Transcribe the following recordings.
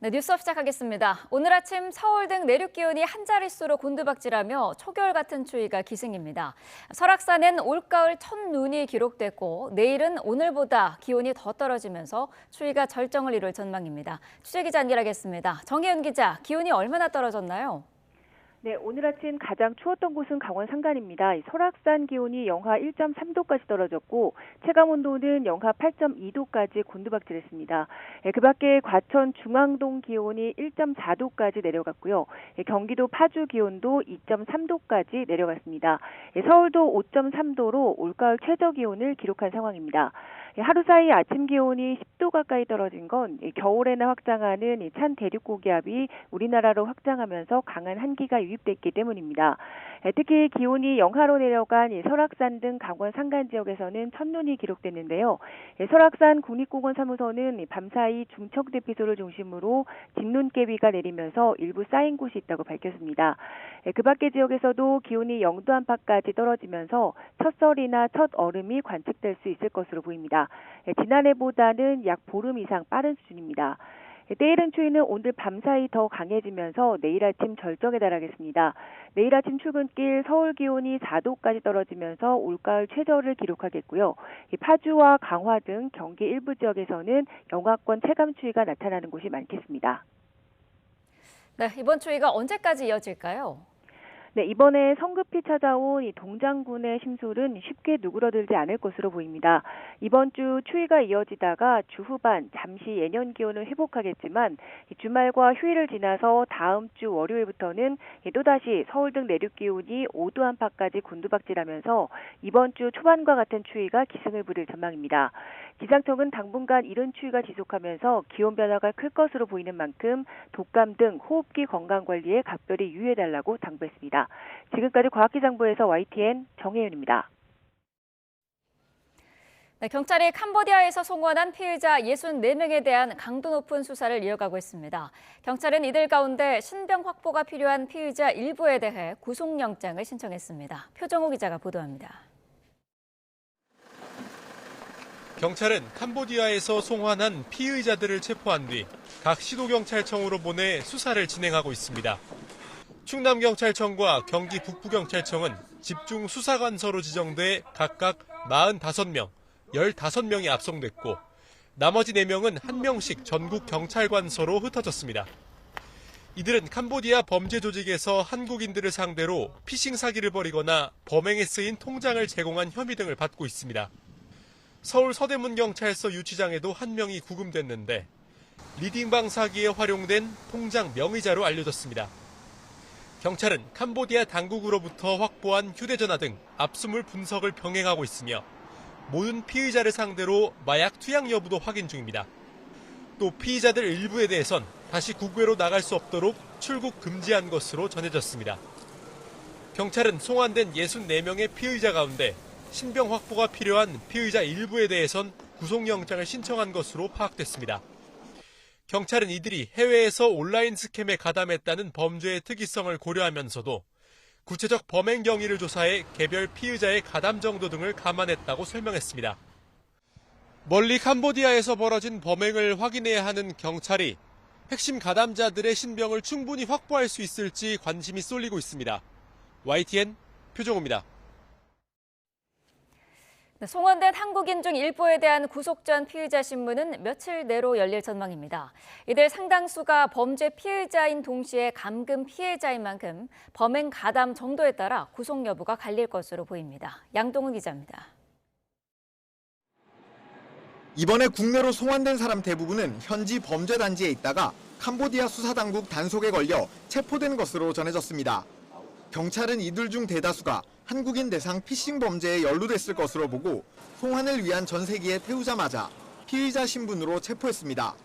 네, 뉴스업 시작하겠습니다. 오늘 아침 서울 등 내륙 기온이 한 자릿수로 곤두박질하며 초겨울 같은 추위가 기승입니다. 설악산엔 올가을 첫 눈이 기록됐고 내일은 오늘보다 기온이 더 떨어지면서 추위가 절정을 이룰 전망입니다. 취재기자 연결하겠습니다. 정혜은 기자, 기온이 얼마나 떨어졌나요? 네, 오늘 아침 가장 추웠던 곳은 강원 산간입니다. 설악산 기온이 영하 1.3도까지 떨어졌고 체감 온도는 영하 8.2도까지 곤두박질했습니다. 그 밖에 과천 중앙동 기온이 1.4도까지 내려갔고요. 경기도 파주 기온도 2.3도까지 내려갔습니다. 서울도 5.3도로 올가을 최저 기온을 기록한 상황입니다. 하루 사이 아침 기온이 10도 가까이 떨어진 건 겨울에나 확장하는 찬 대륙 고기압이 우리나라로 확장하면서 강한 한기가 유입됐기 때문입니다. 특히 기온이 영하로 내려간 설악산 등 강원 산간 지역에서는 첫눈이 기록됐는데요. 설악산 국립공원 사무소는 밤사이 중청대피소를 중심으로 진눈깨비가 내리면서 일부 쌓인 곳이 있다고 밝혔습니다. 그 밖의 지역에서도 기온이 0도 안팎까지 떨어지면서 첫설이나 첫 얼음이 관측될 수 있을 것으로 보입니다. 지난해보다는 약 보름 이상 빠른 수준입니다. 때이른 추위는 오늘 밤사이 더 강해지면서 내일 아침 절정에 달하겠습니다. 내일 아침 출근길 서울 기온이 4도까지 떨어지면서 올가을 최저를 기록하겠고요. 파주와 강화 등 경기 일부 지역에서는 영하권 체감 추위가 나타나는 곳이 많겠습니다. 네, 이번 추위가 언제까지 이어질까요? 네, 이번에 성급히 찾아온 이 동장군의 심술은 쉽게 누그러들지 않을 것으로 보입니다. 이번 주 추위가 이어지다가 주 후반 잠시 예년 기온을 회복하겠지만 주말과 휴일을 지나서 다음 주 월요일부터는 또다시 서울 등 내륙 기온이 5도 안팎까지 곤두박질하면서 이번 주 초반과 같은 추위가 기승을 부릴 전망입니다. 기상청은 당분간 이른 추위가 지속하면서 기온 변화가 클 것으로 보이는 만큼 독감 등 호흡기 건강 관리에 각별히 유의해달라고 당부했습니다. 지금까지 과학기상부에서 YTN 정혜윤입니다. 네, 경찰이 캄보디아에서 송환한 피의자 64명에 대한 강도 높은 수사를 이어가고 있습니다. 경찰은 이들 가운데 신병 확보가 필요한 피의자 일부에 대해 구속영장을 신청했습니다. 표정호 기자가 보도합니다. 경찰은 캄보디아에서 송환한 피의자들을 체포한 뒤 각 시도경찰청으로 보내 수사를 진행하고 있습니다. 충남경찰청과 경기 북부경찰청은 집중 수사관서로 지정돼 각각 45명, 15명이 압송됐고 나머지 4명은 1명씩 전국 경찰관서로 흩어졌습니다. 이들은 캄보디아 범죄 조직에서 한국인들을 상대로 피싱 사기를 벌이거나 범행에 쓰인 통장을 제공한 혐의 등을 받고 있습니다. 서울 서대문경찰서 유치장에도 1명이 구금됐는데 리딩방 사기에 활용된 통장 명의자로 알려졌습니다. 경찰은 캄보디아 당국으로부터 확보한 휴대전화 등 압수물 분석을 병행하고 있으며 모든 피의자를 상대로 마약 투약 여부도 확인 중입니다. 또 피의자들 일부에 대해선 다시 국외로 나갈 수 없도록 출국 금지한 것으로 전해졌습니다. 경찰은 송환된 64명의 피의자 가운데 신병 확보가 필요한 피의자 일부에 대해선 구속영장을 신청한 것으로 파악됐습니다. 경찰은 이들이 해외에서 온라인 스캠에 가담했다는 범죄의 특이성을 고려하면서도 구체적 범행 경위를 조사해 개별 피의자의 가담 정도 등을 감안했다고 설명했습니다. 멀리 캄보디아에서 벌어진 범행을 확인해야 하는 경찰이 핵심 가담자들의 신병을 충분히 확보할 수 있을지 관심이 쏠리고 있습니다. YTN 표정호입니다. 송환된 한국인 중 일부에 대한 구속 전 피의자 신문은 며칠 내로 열릴 전망입니다. 이들 상당수가 범죄 피의자인 동시에 감금 피해자인 만큼 범행 가담 정도에 따라 구속 여부가 갈릴 것으로 보입니다. 양동훈 기자입니다. 이번에 국내로 송환된 사람 대부분은 현지 범죄 단지에 있다가 캄보디아 수사당국 단속에 걸려 체포된 것으로 전해졌습니다. 경찰은 이들 중 대다수가 한국인 대상 피싱 범죄에 연루됐을 것으로 보고 송환을 위한 전세기에 태우자마자 피의자 신분으로 체포했습니다.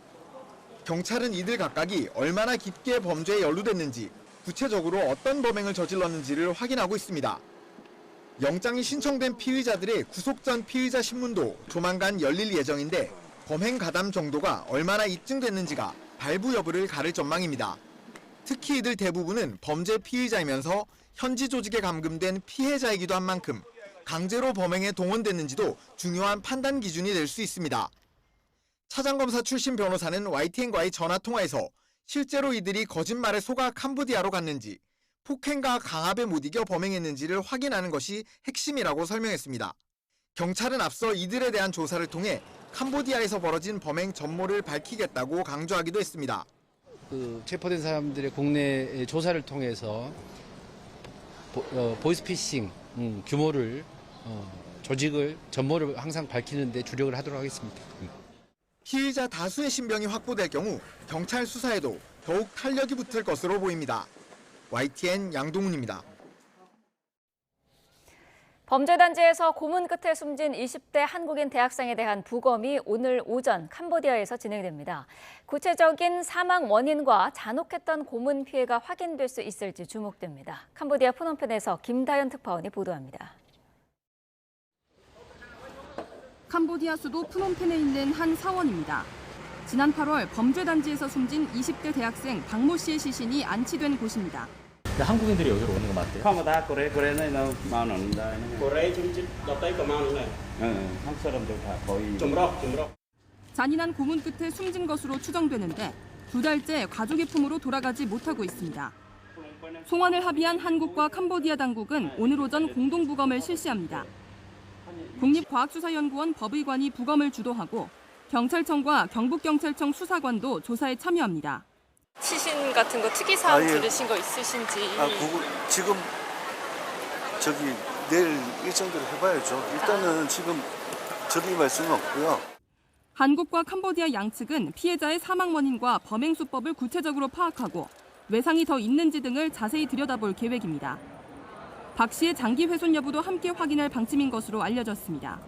경찰은 이들 각각이 얼마나 깊게 범죄에 연루됐는지 구체적으로 어떤 범행을 저질렀는지를 확인하고 있습니다. 영장이 신청된 피의자들의 구속 전 피의자 신문도 조만간 열릴 예정인데 범행 가담 정도가 얼마나 입증됐는지가 발부 여부를 가를 전망입니다. 특히 이들 대부분은 범죄 피의자이면서 현지 조직에 감금된 피해자이기도 한 만큼 강제로 범행에 동원됐는지도 중요한 판단 기준이 될 수 있습니다. 차장검사 출신 변호사는 YTN과의 전화통화에서 실제로 이들이 거짓말에 속아 캄보디아로 갔는지, 폭행과 강압에 못 이겨 범행했는지를 확인하는 것이 핵심이라고 설명했습니다. 경찰은 앞서 이들에 대한 조사를 통해 캄보디아에서 벌어진 범행 전모를 밝히겠다고 강조하기도 했습니다. 체포된 사람들의 국내 조사를 통해서 보이스피싱 규모를 조직을 전모를 항상 밝히는 데 주력을 하도록 하겠습니다. 피의자 다수의 신병이 확보될 경우 경찰 수사에도 더욱 탄력이 붙을 것으로 보입니다. YTN 양동훈입니다. 범죄단지에서 고문 끝에 숨진 20대 한국인 대학생에 대한 부검이 오늘 오전 캄보디아에서 진행됩니다. 구체적인 사망 원인과 잔혹했던 고문 피해가 확인될 수 있을지 주목됩니다. 캄보디아 프놈펜에서 김다연 특파원이 보도합니다. 캄보디아 수도 프놈펜에 있는 한 사원입니다. 지난 8월 범죄단지에서 숨진 20대 대학생 박모 씨의 시신이 안치된 곳입니다. 한국인들이 여기로 오는 거 맞대요? 다 고래는 만 원다. 고래 지금 옆에 만 원네. 한국 사람들 다 거의 좀 잔인한 고문 끝에 숨진 것으로 추정되는데 2달째 가족의 품으로 돌아가지 못하고 있습니다. 송환을 합의한 한국과 캄보디아 당국은 오늘 오전 공동부검을 실시합니다. 국립과학수사연구원 법의관이 부검을 주도하고 경찰청과 경북경찰청 수사관도 조사에 참여합니다. 시신 같은 거 특이사항 들으신 거 있으신지. 지금 내일 일정대로 해봐야죠. 일단은 지금 저리 말씀은 없고요. 한국과 캄보디아 양측은 피해자의 사망 원인과 범행 수법을 구체적으로 파악하고 외상이 더 있는지 등을 자세히 들여다볼 계획입니다. 박 씨의 장기 훼손 여부도 함께 확인할 방침인 것으로 알려졌습니다.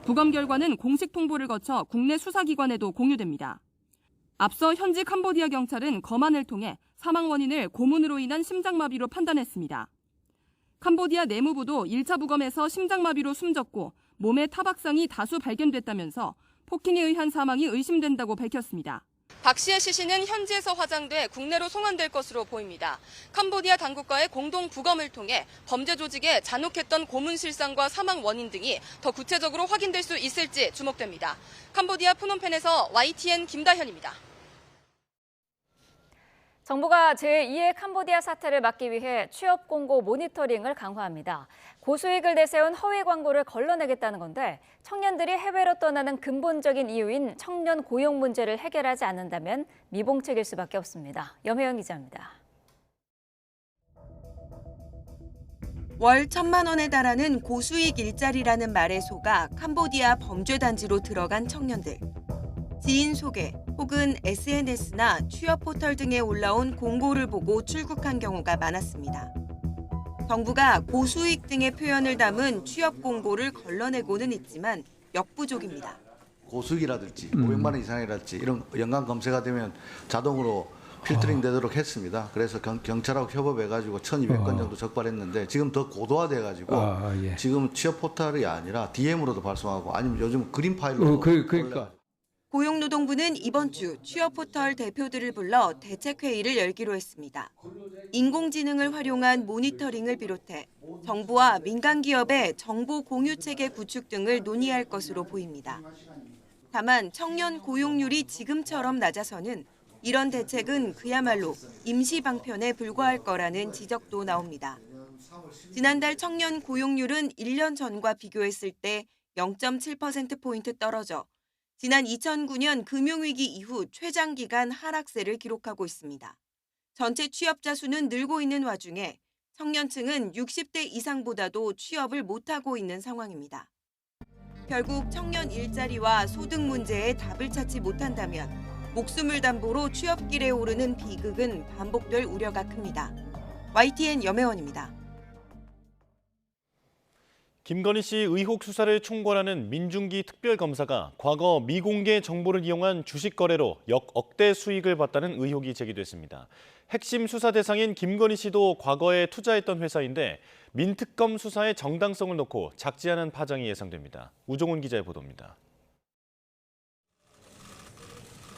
부검 결과는 공식 통보를 거쳐 국내 수사기관에도 공유됩니다. 앞서 현지 캄보디아 경찰은 검안을 통해 사망 원인을 고문으로 인한 심장마비로 판단했습니다. 캄보디아 내무부도 1차 부검에서 심장마비로 숨졌고 몸에 타박상이 다수 발견됐다면서 폭행에 의한 사망이 의심된다고 밝혔습니다. 박 씨의 시신은 현지에서 화장돼 국내로 송환될 것으로 보입니다. 캄보디아 당국과의 공동 부검을 통해 범죄 조직의 잔혹했던 고문 실상과 사망 원인 등이 더 구체적으로 확인될 수 있을지 주목됩니다. 캄보디아 프놈펜에서 YTN 김다현입니다. 정부가 제2의 캄보디아 사태를 막기 위해 취업 공고 모니터링을 강화합니다. 고수익을 내세운 허위 광고를 걸러내겠다는 건데 청년들이 해외로 떠나는 근본적인 이유인 청년 고용 문제를 해결하지 않는다면 미봉책일 수밖에 없습니다. 염혜영 기자입니다. 월 1,000만 원에 달하는 고수익 일자리라는 말에 속아 캄보디아 범죄단지로 들어간 청년들. 지인 소개 혹은 SNS나 취업 포털 등에 올라온 공고를 보고 출국한 경우가 많았습니다. 정부가 고수익 등의 표현을 담은 취업 공고를 걸러내고는 있지만 역부족입니다. 고수익이라든지 500만 원 이상이라든지 이런 연관 검색가 되면 자동으로 필터링 되도록 했습니다. 그래서 경찰하고 협업해가지고 1,200건 정도 적발했는데 지금 더 고도화돼가지고 지금 취업 포털이 아니라 DM으로도 발송하고 아니면 요즘 그린 파일로 그러니까. 고용노동부는 이번 주 취업 포털 대표들을 불러 대책회의를 열기로 했습니다. 인공지능을 활용한 모니터링을 비롯해 정부와 민간 기업의 정보 공유 체계 구축 등을 논의할 것으로 보입니다. 다만 청년 고용률이 지금처럼 낮아서는 이런 대책은 그야말로 임시 방편에 불과할 거라는 지적도 나옵니다. 지난달 청년 고용률은 1년 전과 비교했을 때 0.7%포인트 떨어져 지난 2009년 금융위기 이후 최장기간 하락세를 기록하고 있습니다. 전체 취업자 수는 늘고 있는 와중에 청년층은 60대 이상보다도 취업을 못하고 있는 상황입니다. 결국 청년 일자리와 소득 문제에 답을 찾지 못한다면 목숨을 담보로 취업길에 오르는 비극은 반복될 우려가 큽니다. YTN 염혜원입니다. 김건희 씨 의혹 수사를 총괄하는 민중기 특별검사가 과거 미공개 정보를 이용한 주식 거래로 역 억대 수익을 봤다는 의혹이 제기됐습니다. 핵심 수사 대상인 김건희 씨도 과거에 투자했던 회사인데 민특검 수사의 정당성을 놓고 작지 않은 파장이 예상됩니다. 우종훈 기자의 보도입니다.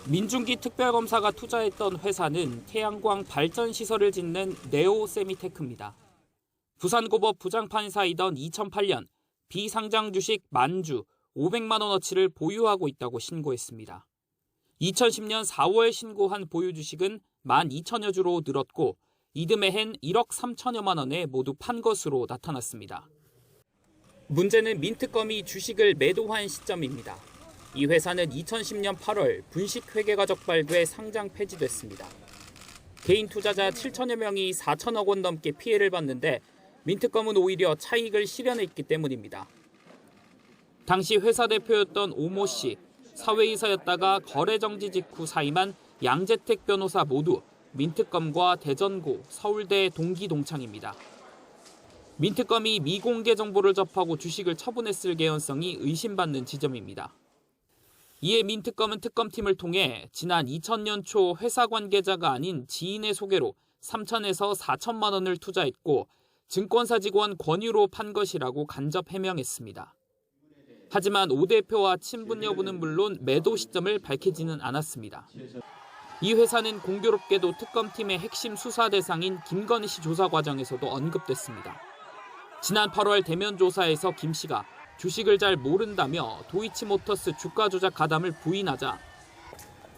민중기 특별검사가 투자했던 회사는 태양광 발전 시설을 짓는 네오세미테크입니다. 부산고법 부장판사이던 2008년 비상장 주식 만주 500만 원어치를 보유하고 있다고 신고했습니다. 2010년 4월 신고한 보유 주식은 12,000여 주로 늘었고 이듬해엔 1억 3천여만 원에 모두 판 것으로 나타났습니다. 문제는 민특검이 주식을 매도한 시점입니다. 이 회사는 2010년 8월 분식회계가 적발돼 상장 폐지됐습니다. 개인 투자자 7천여 명이 4천억 원 넘게 피해를 봤는데 민특검은 오히려 차익을 실현했기 때문입니다. 당시 회사 대표였던 오모 씨, 사회이사였다가 거래 정지 직후 사임한 양재택 변호사 모두 민특검과 대전고, 서울대 동기 동창입니다. 민특검이 미공개 정보를 접하고 주식을 처분했을 개연성이 의심받는 지점입니다. 이에 민특검은 특검팀을 통해 지난 2000년 초 회사 관계자가 아닌 지인의 소개로 3천에서 4천만 원을 투자했고 증권사 직원 권유로 판 것이라고 간접 해명했습니다. 하지만 오 대표와 친분 여부는 물론 매도 시점을 밝히지는 않았습니다. 이 회사는 공교롭게도 특검팀의 핵심 수사 대상인 김건희 씨 조사 과정에서도 언급됐습니다. 지난 8월 대면 조사에서 김 씨가 주식을 잘 모른다며 도이치모터스 주가 조작 가담을 부인하자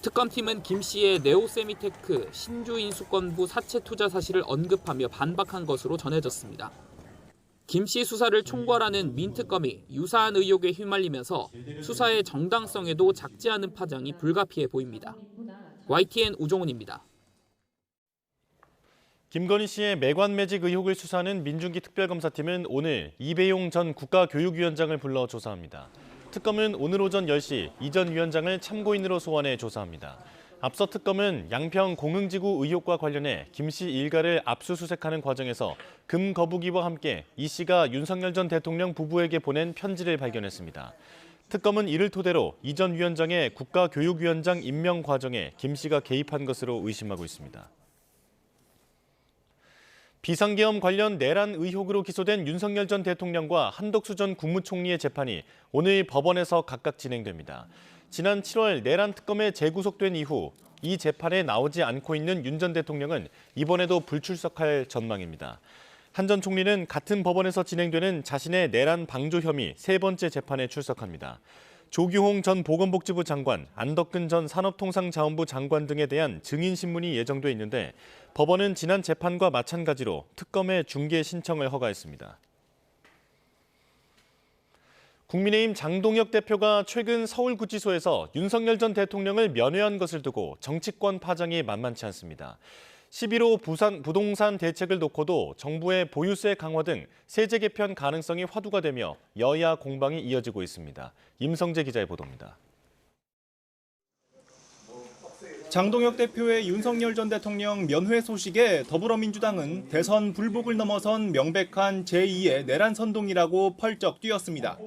특검팀은 김 씨의 네오세미테크 신주인수권부 사채 투자 사실을 언급하며 반박한 것으로 전해졌습니다. 김 씨 수사를 총괄하는 민특검이 유사한 의혹에 휘말리면서 수사의 정당성에도 작지 않은 파장이 불가피해 보입니다. YTN 우종훈입니다. 김건희 씨의 매관매직 의혹을 수사하는 민중기 특별검사팀은 오늘 이배용 전 국가교육위원장을 불러 조사합니다. 특검은 오늘 오전 10시 이 전 위원장을 참고인으로 소환해 조사합니다. 앞서 특검은 양평 공흥지구 의혹과 관련해 김 씨 일가를 압수수색하는 과정에서 금 거부기와 함께 이 씨가 윤석열 전 대통령 부부에게 보낸 편지를 발견했습니다. 특검은 이를 토대로 이 전 위원장의 국가교육위원장 임명 과정에 김 씨가 개입한 것으로 의심하고 있습니다. 비상계엄 관련 내란 의혹으로 기소된 윤석열 전 대통령과 한덕수 전 국무총리의 재판이 오늘 법원에서 각각 진행됩니다. 지난 7월 내란 특검에 재구속된 이후 이 재판에 나오지 않고 있는 윤 전 대통령은 이번에도 불출석할 전망입니다. 한 전 총리는 같은 법원에서 진행되는 자신의 내란 방조 혐의 세 번째 재판에 출석합니다. 조규홍 전 보건복지부 장관, 안덕근 전 산업통상자원부 장관 등에 대한 증인 신문이 예정돼 있는데 법원은 지난 재판과 마찬가지로 특검의 중개 신청을 허가했습니다. 국민의힘 장동혁 대표가 최근 서울구치소에서 윤석열 전 대통령을 면회한 것을 두고 정치권 파장이 만만치 않습니다. 11호 부동산 대책을 놓고도 정부의 보유세 강화 등 세제 개편 가능성이 화두가 되며 여야 공방이 이어지고 있습니다. 임성재 기자의 보도입니다. 장동혁 대표의 윤석열 전 대통령 면회 소식에 더불어민주당은 대선 불복을 넘어선 명백한 제2의 내란 선동이라고 펄쩍 뛰었습니다.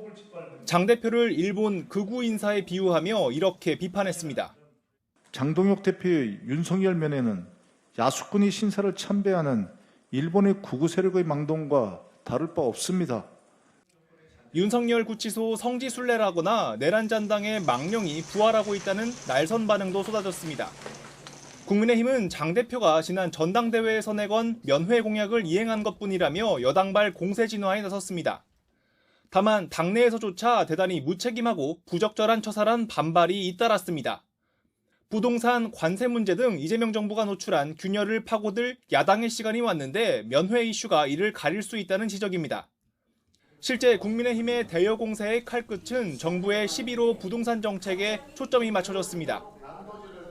장 대표를 일본 극우 인사에 비유하며 이렇게 비판했습니다. 장동혁 대표의 윤석열 면회는 야수꾼이 신사를 참배하는 일본의 극우 세력의 망동과 다를 바 없습니다. 윤석열 구치소 성지순례라거나 내란 잔당의 망령이 부활하고 있다는 날선 반응도 쏟아졌습니다. 국민의힘은 장 대표가 지난 전당대회에서 내건 면회 공약을 이행한 것뿐이라며 여당발 공세 진화에 나섰습니다. 다만 당내에서조차 대단히 무책임하고 부적절한 처사란 반발이 잇따랐습니다. 부동산, 관세 문제 등 이재명 정부가 노출한 균열을 파고들 야당의 시간이 왔는데 면회 이슈가 이를 가릴 수 있다는 지적입니다. 실제 국민의힘의 대여 공세의 칼끝은 정부의 11호 부동산 정책에 초점이 맞춰졌습니다.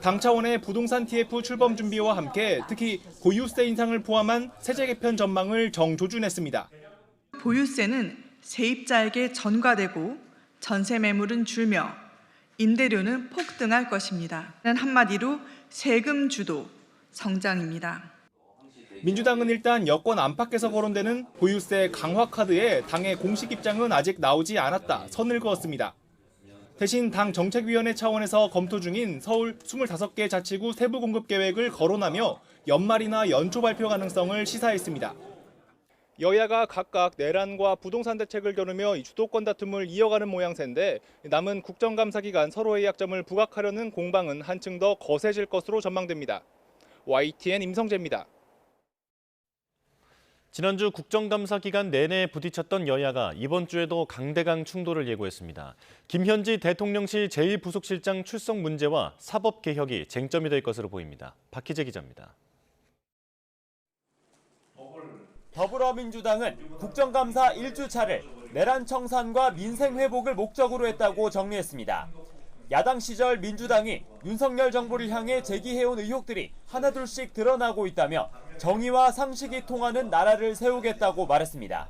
당 차원의 부동산 TF 출범 준비와 함께 특히 보유세 인상을 포함한 세제 개편 전망을 정조준했습니다. 보유세는 세입자에게 전가되고 전세 매물은 줄며 임대료는 폭등할 것입니다. 한마디로 세금 주도 성장입니다. 민주당은 일단 여권 안팎에서 거론되는 보유세 강화 카드에 당의 공식 입장은 아직 나오지 않았다 선을 그었습니다. 대신 당 정책위원회 차원에서 검토 중인 서울 25개 자치구 세부 공급 계획을 거론하며 연말이나 연초 발표 가능성을 시사했습니다. 여야가 각각 내란과 부동산 대책을 겨루며 주도권 다툼을 이어가는 모양새인데 남은 국정감사 기간 서로의 약점을 부각하려는 공방은 한층 더 거세질 것으로 전망됩니다. YTN 임성재입니다. 지난주 국정감사 기간 내내 부딪혔던 여야가 이번 주에도 강대강 충돌을 예고했습니다. 김현지 대통령실 제1부속실장 출석 문제와 사법개혁이 쟁점이 될 것으로 보입니다. 박희재 기자입니다. 더불어민주당은 국정감사 1주차를 내란 청산과 민생 회복을 목적으로 했다고 정리했습니다. 야당 시절 민주당이 윤석열 정부를 향해 제기해온 의혹들이 하나둘씩 드러나고 있다며 정의와 상식이 통하는 나라를 세우겠다고 말했습니다.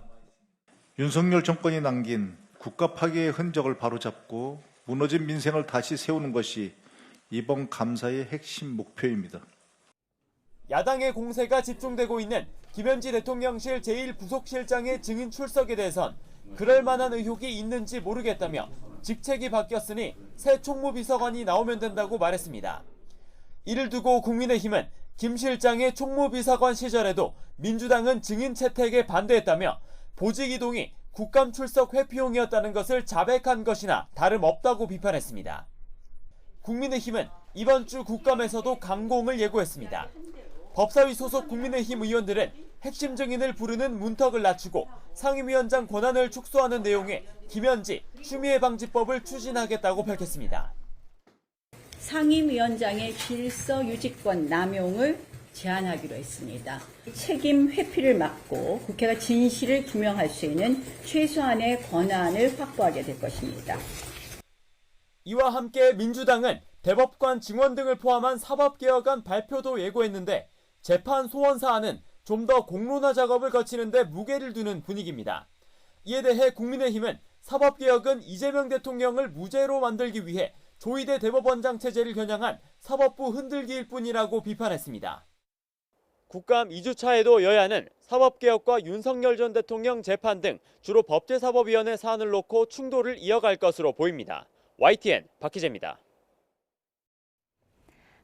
윤석열 정권이 남긴 국가 파괴의 흔적을 바로잡고 무너진 민생을 다시 세우는 것이 이번 감사의 핵심 목표입니다. 야당의 공세가 집중되고 있는 김현지 대통령실 제1부속실장의 증인 출석에 대해선 그럴 만한 의혹이 있는지 모르겠다며 직책이 바뀌었으니 새 총무비서관이 나오면 된다고 말했습니다. 이를 두고 국민의힘은 김 실장의 총무비서관 시절에도 민주당은 증인 채택에 반대했다며 보직 이동이 국감 출석 회피용이었다는 것을 자백한 것이나 다름없다고 비판했습니다. 국민의힘은 이번 주 국감에서도 강공을 예고했습니다. 법사위 소속 국민의힘 의원들은 핵심 증인을 부르는 문턱을 낮추고 상임위원장 권한을 축소하는 내용의 김현지 추미애 방지법을 추진하겠다고 밝혔습니다. 상임위원장의 질서 유지권 남용을 제한하기로 했습니다. 책임 회피를 막고 국회가 진실을 규명할 수 있는 최소한의 권한을 확보하게 될 것입니다. 이와 함께 민주당은 대법관 증원 등을 포함한 사법개혁안 발표도 예고했는데 재판 소원 사안은 좀 더 공론화 작업을 거치는 데 무게를 두는 분위기입니다. 이에 대해 국민의힘은 사법개혁은 이재명 대통령을 무죄로 만들기 위해 조희대 대법원장 체제를 겨냥한 사법부 흔들기일 뿐이라고 비판했습니다. 국감 2주차에도 여야는 사법개혁과 윤석열 전 대통령 재판 등 주로 법제사법위원회 사안을 놓고 충돌을 이어갈 것으로 보입니다. YTN 박희재입니다.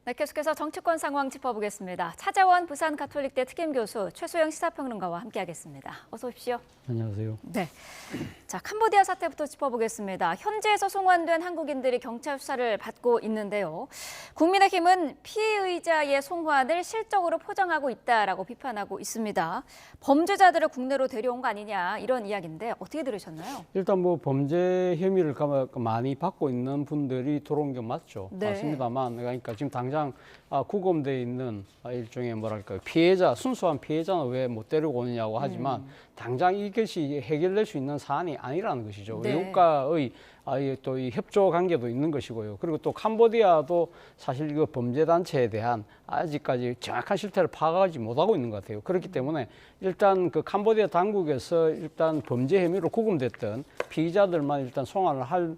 네, 계속해서 정치권 상황 짚어보겠습니다. 차재원 부산가톨릭대 특임교수 최소영 시사평론가와 함께하겠습니다. 어서 오십시오. 안녕하세요. 네, 자 캄보디아 사태부터 짚어보겠습니다. 현지에서 송환된 한국인들이 경찰 수사를 받고 있는데요. 국민의힘은 피의자의 송환을 실적으로 포장하고 있다라고 비판하고 있습니다. 범죄자들을 국내로 데려온 거 아니냐 이런 이야기인데 어떻게 들으셨나요? 일단 뭐 범죄 혐의를 많이 받고 있는 분들이 들어온 게 맞죠. 네. 맞습니다만 그러니까 지금 당장 구금돼 있는 일종의 뭐랄까요 피해자, 순수한 피해자는 왜 못 데리고 오느냐고 하지만 당장 이것이 해결될 수 있는 사안이 아니라는 것이죠. 네. 외국과의 또 이 협조 관계도 있는 것이고요. 그리고 또 캄보디아도 사실 그 범죄 단체에 대한 아직까지 정확한 실태를 파악하지 못하고 있는 것 같아요. 그렇기 때문에 일단 그 캄보디아 당국에서 일단 범죄 혐의로 구금됐던 피의자들만 일단 송환을 할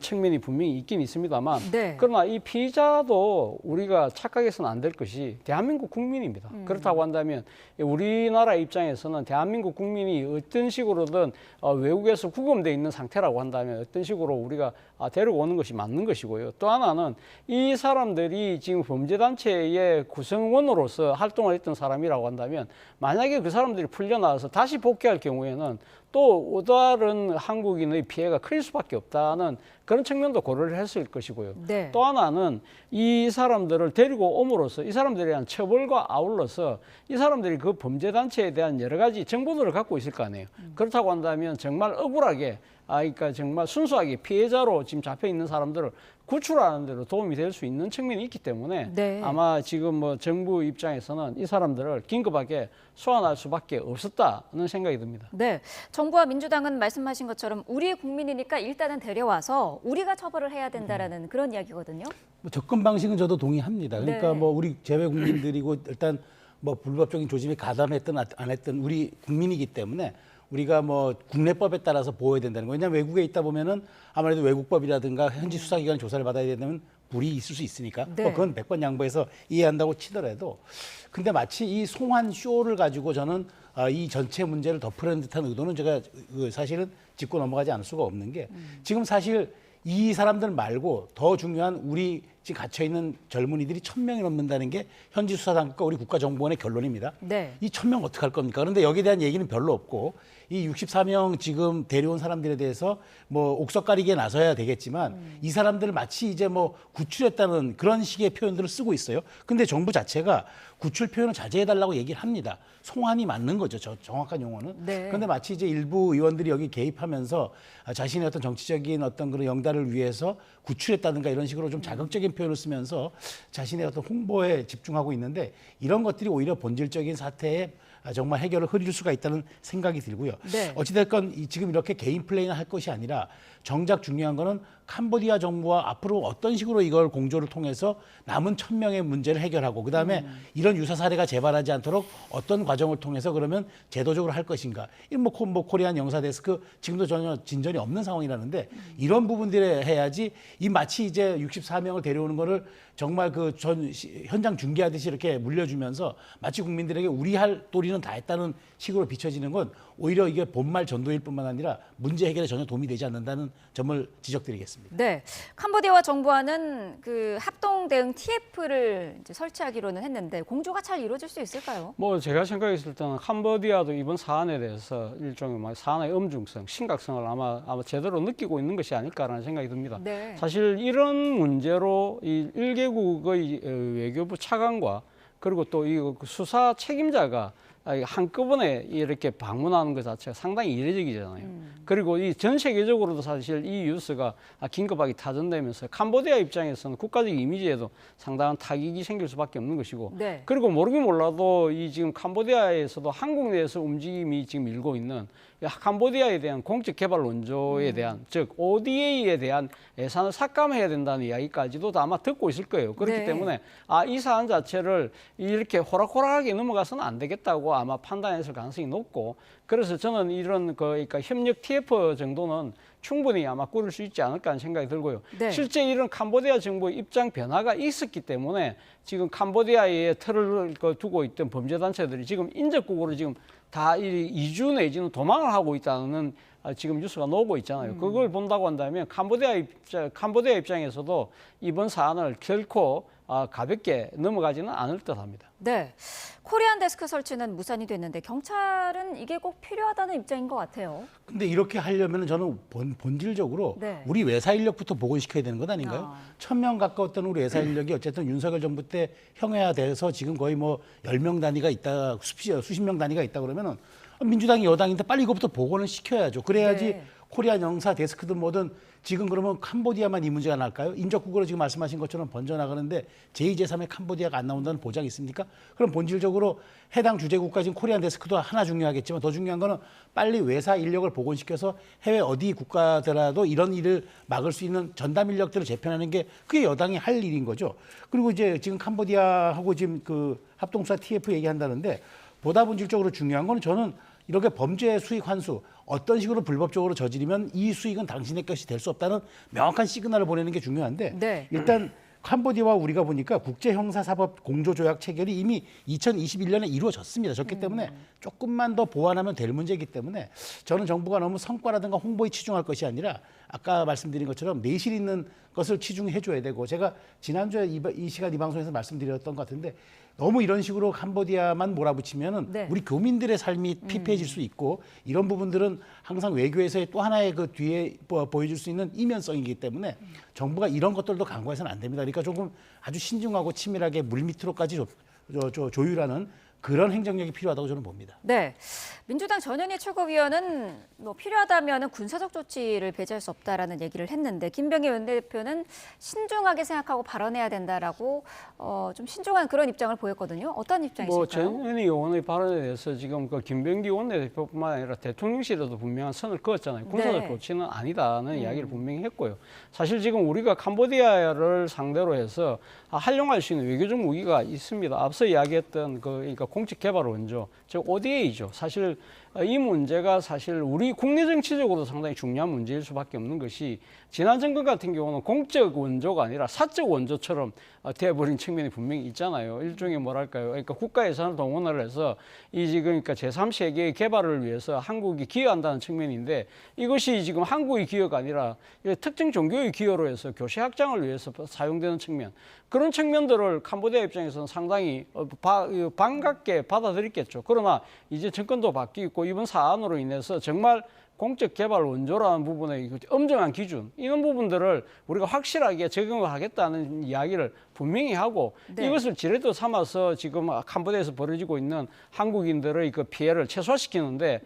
측면이 분명히 있긴 있습니다만 네. 그러나 이 피의자도 우리가 착각해서는 안 될 것이 대한민국 국민입니다. 그렇다고 한다면 우리나라 입장에서는 대한민국 국민이 어떤 식으로든 외국에서 구금돼 있는 상태라고 한다면 어떤 식으로 우리가 데리고 오는 것이 맞는 것이고요. 또 하나는 이 사람들이 지금 범죄단체의 구성원으로서 활동을 했던 사람이라고 한다면 만약에 그 사람들이 풀려나와서 다시 복귀할 경우에는 또 다른 한국인의 피해가 클 수밖에 없다는 그런 측면도 고려를 했을 것이고요. 네. 또 하나는 이 사람들을 데리고 옴으로써 이 사람들에 대한 처벌과 아울러서 이 사람들이 그 범죄단체에 대한 여러 가지 정보들을 갖고 있을 거 아니에요. 그렇다고 한다면 정말 억울하게 그러니까 정말 순수하게 피해자로 지금 잡혀 있는 사람들을 구출하는 데로 도움이 될 수 있는 측면이 있기 때문에 네. 아마 지금 뭐 정부 입장에서는 이 사람들을 긴급하게 소환할 수밖에 없었다는 생각이 듭니다. 네, 정부와 민주당은 말씀하신 것처럼 우리 국민이니까 일단은 데려와서 우리가 처벌을 해야 된다라는 그런 이야기거든요. 뭐 접근 방식은 저도 동의합니다. 그러니까 네. 뭐 우리 재외 국민들이고 일단 뭐 불법적인 조짐에 가담했든 안 했든 우리 국민이기 때문에 우리가 뭐 국내법에 따라서 보호해야 된다는 거예요. 왜냐하면 외국에 있다 보면은 아무래도 외국법이라든가 현지 수사기관 조사를 받아야 되면 불이 있을 수 있으니까 네. 뭐 그건 100번 양보해서 이해한다고 치더라도 근데 마치 이 송환 쇼를 가지고 저는 이 전체 문제를 덮으려는 듯한 의도는 제가 사실은 짚고 넘어가지 않을 수가 없는 게 지금 사실 이 사람들 말고 더 중요한 우리 지금 갇혀 있는 젊은이들이 1,000명이 넘는다는 게 현지 수사당국과 우리 국가정보원의 결론입니다. 네. 이 1,000명 어떻게 할 겁니까? 그런데 여기에 대한 얘기는 별로 없고 이 64명 지금 데려온 사람들에 대해서 뭐 옥석 가리기에 나서야 되겠지만 이 사람들을 마치 이제 뭐 구출했다는 그런 식의 표현들을 쓰고 있어요. 근데 정부 자체가 구출 표현을 자제해달라고 얘기를 합니다. 송환이 맞는 거죠. 정확한 용어는. 네. 그런데 마치 이제 일부 의원들이 여기 개입하면서 자신의 어떤 정치적인 어떤 그런 영달을 위해서 구출했다든가 이런 식으로 좀 자극적인 표현을 쓰면서 자신의 어떤 홍보에 집중하고 있는데 이런 것들이 오히려 본질적인 사태에 정말 해결을 흐릴 수가 있다는 생각이 들고요. 네. 어찌됐건 지금 이렇게 개인 플레이나 할 것이 아니라 정작 중요한 거는 캄보디아 정부와 앞으로 어떤 식으로 이걸 공조를 통해서 남은 1,000명의 문제를 해결하고 그다음에 이런 유사 사례가 재발하지 않도록 어떤 과정을 통해서 그러면 제도적으로 할 것인가. 뭐 코리안 영사데스크 지금도 전혀 진전이 없는 상황이라는데 이런 부분들에 해야지 이 마치 이제 64명을 데려오는 거를 정말 그 현장 중계하듯이 이렇게 물려주면서 마치 국민들에게 우리 할 도리는 다 했다는 식으로 비춰지는 건 오히려 이게 본말 전도일 뿐만 아니라 문제 해결에 전혀 도움이 되지 않는다는 점을 지적드리겠습니다. 네, 캄보디아와 정부와는 그 합동 대응 TF를 이제 설치하기로는 했는데 공조가 잘 이루어질 수 있을까요? 뭐 제가 생각했을 때는 캄보디아도 이번 사안에 대해서 일종의 뭐 사안의 엄중성, 심각성을 아마 제대로 느끼고 있는 것이 아닐까라는 생각이 듭니다. 네. 사실 이런 문제로 이 1개국의 외교부 차관과 그리고 또 이 수사 책임자가 한꺼번에 이렇게 방문하는 것 자체가 상당히 이례적이잖아요. 그리고 이 전 세계적으로도 사실 이 뉴스가 긴급하게 타전되면서 캄보디아 입장에서는 국가적 이미지에도 상당한 타격이 생길 수밖에 없는 것이고 네. 그리고 모르긴 몰라도 이 지금 캄보디아에서도 한국 내에서 움직임이 지금 일고 있는 캄보디아에 대한 공적 개발 원조에 대한 즉 ODA에 대한 예산을 삭감해야 된다는 이야기까지도 아마 듣고 있을 거예요. 그렇기 네. 때문에 이 사안 자체를 이렇게 호락호락하게 넘어가서는 안 되겠다고 아마 판단했을 가능성이 높고 그래서 저는 이런 그러니까 협력 TF 정도는 충분히 아마 꾸릴 수 있지 않을까 하는 생각이 들고요. 네. 실제 이런 캄보디아 정부의 입장 변화가 있었기 때문에 지금 캄보디아에 틀을 두고 있던 범죄단체들이 지금 인접국으로 지금 다 이주 내지는 도망을 하고 있다는 지금 뉴스가 나오고 있잖아요. 그걸 본다고 한다면 캄보디아 입장에서도 이번 사안을 결코 가볍게 넘어가지는 않을 듯합니다. 네, 코리안 데스크 설치는 무산이 됐는데 경찰은 이게 꼭 필요하다는 입장인 것 같아요. 근데 이렇게 하려면 저는 본질적으로 네. 우리 외사 인력부터 복원시켜야 되는 것 아닌가요? 1,000명 가까웠던 우리 외사 인력이 어쨌든 윤석열 정부 때 형해화돼서 지금 거의 뭐 10명 단위가 있다, 수십 명 단위가 있다 그러면은 민주당이 여당인데 빨리 이것부터 복원을 시켜야죠. 그래야지 네. 코리안 영사 데스크든 뭐든 지금 그러면 캄보디아만 이 문제가 날까요? 인접국으로 지금 말씀하신 것처럼 번져나가는데 제2, 제3의 캄보디아가 안 나온다는 보장이 있습니까? 그럼 본질적으로 해당 주재국가 지금 코리안 데스크도 하나 중요하겠지만 더 중요한 거는 빨리 외사 인력을 복원시켜서 해외 어디 국가더라도 이런 일을 막을 수 있는 전담 인력들을 재편하는 게 그게 여당이 할 일인 거죠. 그리고 이제 지금 캄보디아하고 지금 그 합동수사 TF 얘기한다는데 보다 본질적으로 중요한 거는 저는 이렇게 범죄 수익 환수 어떤 식으로 불법적으로 저지르면 이 수익은 당신의 것이 될 수 없다는 명확한 시그널을 보내는 게 중요한데 네. 일단 캄보디아와 우리가 보니까 국제형사사법 공조조약 체결이 이미 2021년에 이루어졌습니다. 그렇기 때문에 조금만 더 보완하면 될 문제이기 때문에 저는 정부가 너무 성과라든가 홍보에 치중할 것이 아니라 아까 말씀드린 것처럼 내실 있는 것을 치중해 줘야 되고 제가 지난주에 이 시간 이 방송에서 말씀드렸던 것 같은데 너무 이런 식으로 캄보디아만 몰아붙이면은 네. 우리 교민들의 삶이 피폐해질 수 있고 이런 부분들은 항상 외교에서의 또 하나의 그 뒤에 보여줄 수 있는 이면성이기 때문에 정부가 이런 것들도 강구해서는 안 됩니다. 그러니까 조금 아주 신중하고 치밀하게 물밑으로까지 조율하는 그런 행정력이 필요하다고 저는 봅니다. 네, 민주당 전현희 최고위원은 뭐 필요하다면 군사적 조치를 배제할 수 없다라는 얘기를 했는데 김병기 원내대표는 신중하게 생각하고 발언해야 된다라고 좀 신중한 그런 입장을 보였거든요. 어떤 입장이실까요? 뭐 전현희 의원의 발언에 대해서 지금 그 김병기 원내대표뿐만 아니라 대통령실에도 분명한 선을 그었잖아요. 군사적 네. 조치는 아니다는 이야기를 분명히 했고요. 사실 지금 우리가 캄보디아를 상대로 해서 활용할 수 있는 외교적 무기가 있습니다. 앞서 이야기했던 그러니까 공직개발 원조, 즉 ODA죠. 사실 이 문제가 사실 우리 국내 정치적으로도 상당히 중요한 문제일 수밖에 없는 것이 지난 정권 같은 경우는 공적 원조가 아니라 사적 원조처럼 돼버린 측면이 분명히 있잖아요. 일종의 뭐랄까요. 그러니까 국가 예산을 동원을 해서 그러니까 제3세계의 개발을 위해서 한국이 기여한다는 측면인데 이것이 지금 한국의 기여가 아니라 특정 종교의 기여로 해서 교세 확장을 위해서 사용되는 측면. 그런 측면들을 캄보디아 입장에서는 상당히 반갑게 받아들였겠죠. 그러나 이제 정권도 바뀌고 이번 사안으로 인해서 정말 공적 개발 원조라는 부분의 엄정한 기준 이런 부분들을 우리가 확실하게 적용을 하겠다는 이야기를 분명히 하고 네. 이것을 지렛대 삼아서 지금 캄보디아에서 벌어지고 있는 한국인들의 그 피해를 최소화시키는데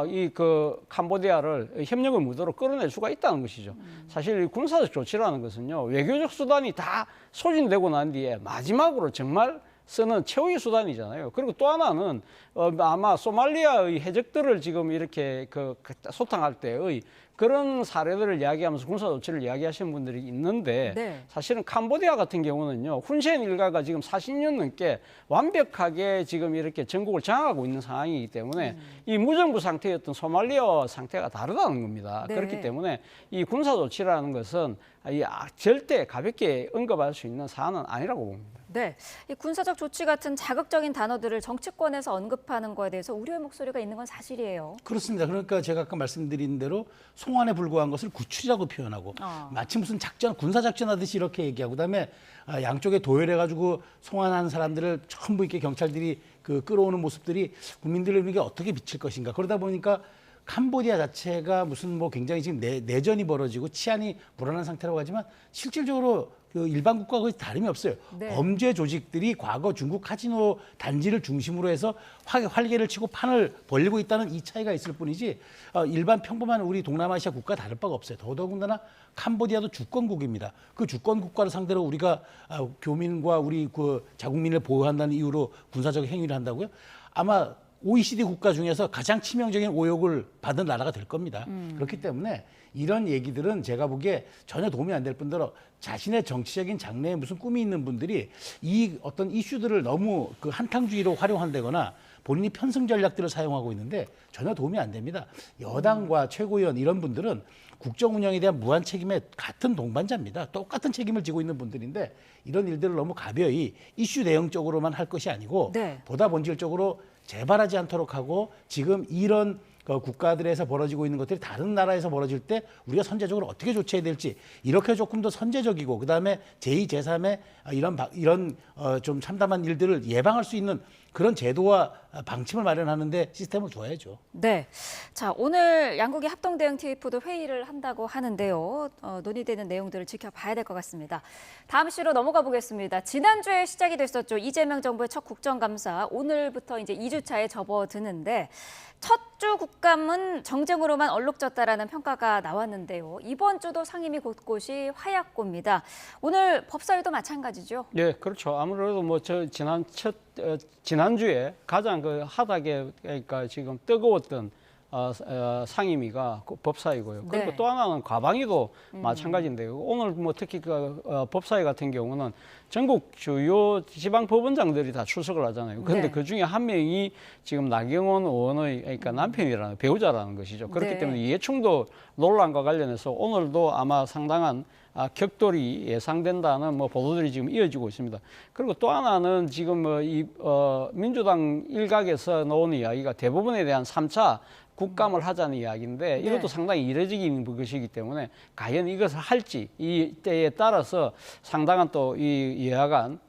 이 그 캄보디아를 협력의 무도로 끌어낼 수가 있다는 것이죠. 사실 이 군사적 조치라는 것은요 외교적 수단이 다 소진되고 난 뒤에 마지막으로 정말 쓰는 최후의 수단이잖아요. 그리고 또 하나는 아마 소말리아의 해적들을 지금 이렇게 소탕할 때의 그런 사례들을 이야기하면서 군사 조치를 이야기하시는 분들이 있는데 네. 사실은 캄보디아 같은 경우는요. 훈센 일가가 지금 40년 넘게 완벽하게 지금 이렇게 전국을 장악하고 있는 상황이기 때문에 이 무정부 상태였던 소말리아와 상태가 다르다는 겁니다. 네. 그렇기 때문에 이 군사 조치라는 것은 절대 가볍게 언급할 수 있는 사안은 아니라고 봅니다. 네, 이 군사적 조치 같은 자극적인 단어들을 정치권에서 언급하는 거에 대해서 우려의 목소리가 있는 건 사실이에요. 그렇습니다. 그러니까 제가 아까 말씀드린 대로 송환에 불과한 것을 구출이라고 표현하고 마치 무슨 작전, 군사작전 하듯이 이렇게 얘기하고 그다음에 양쪽에 도열해가지고 송환한 사람들을 전부 이렇게 경찰들이 끌어오는 모습들이 국민들에게 어떻게 비칠 것인가. 그러다 보니까 캄보디아 자체가 무슨 굉장히 지금 내전이 벌어지고 치안이 불안한 상태라고 하지만 실질적으로 일반 국가와 거의 다름이 없어요. 네. 범죄 조직들이 과거 중국 카지노 단지를 중심으로 해서 활개를 치고 판을 벌리고 있다는 이 차이가 있을 뿐이지 일반 평범한 우리 동남아시아 국가 다를 바가 없어요. 더더군다나 캄보디아도 주권국입니다. 그 주권국가를 상대로 우리가 교민과 우리 자국민을 보호한다는 이유로 군사적 행위를 한다고요? 아마 OECD 국가 중에서 가장 치명적인 오욕을 받은 나라가 될 겁니다. 그렇기 때문에 이런 얘기들은 제가 보기에 전혀 도움이 안 될 뿐더러 자신의 정치적인 장래에 무슨 꿈이 있는 분들이 이 어떤 이슈들을 너무 한탕주의로 활용한다거나 본인이 편승 전략들을 사용하고 있는데 전혀 도움이 안 됩니다. 여당과 최고위원 이런 분들은 국정 운영에 대한 무한 책임의 같은 동반자입니다. 똑같은 책임을 지고 있는 분들인데 이런 일들을 너무 가벼이 이슈 내용적으로만 할 것이 아니고 네. 보다 본질적으로 재발하지 않도록 하고 지금 이런 국가들에서 벌어지고 있는 것들이 다른 나라에서 벌어질 때 우리가 선제적으로 어떻게 조치해야 될지 이렇게 조금 더 선제적이고 그다음에 제2, 제3의 이런 좀 참담한 일들을 예방할 수 있는 그런 제도와 방침을 마련하는데 시스템을 둬야죠. 네, 자 오늘 양국이 합동대응 TF도 회의를 한다고 하는데요. 논의되는 내용들을 지켜봐야 될 것 같습니다. 다음 시로 넘어가 보겠습니다. 지난주에 시작이 됐었죠. 이재명 정부의 첫 국정감사 오늘부터 이제 2주차에 접어드는데 첫 주 국감은 정쟁으로만 얼룩졌다라는 평가가 나왔는데요. 이번 주도 상임위 곳곳이 화약고입니다. 오늘 법사위도 마찬가지죠? 네, 그렇죠. 아무래도 지난주에 가장 하닥에 그러니까 지금 뜨거웠던 상임위가 법사위고요. 그리고 네. 또 하나는 과방위도 마찬가지인데요. 오늘 특히 법사위 같은 경우는 전국 주요 지방 법원장들이 다 출석을 하잖아요. 그런데 네. 그 중에 한 명이 지금 나경원 의원의 그러니까 남편이라는 배우자라는 것이죠. 그렇기 네. 때문에 이해충돌 논란과 관련해서 오늘도 아마 상당한 격돌이 예상된다는 보도들이 지금 이어지고 있습니다. 그리고 또 하나는 지금 민주당 일각에서 나오는 이야기가 대부분에 대한 3차 국감을 하자는 이야기인데 이것도 네. 상당히 이례적인 것이기 때문에 과연 이것을 할지 이 때에 따라서 상당한 또 이 여야간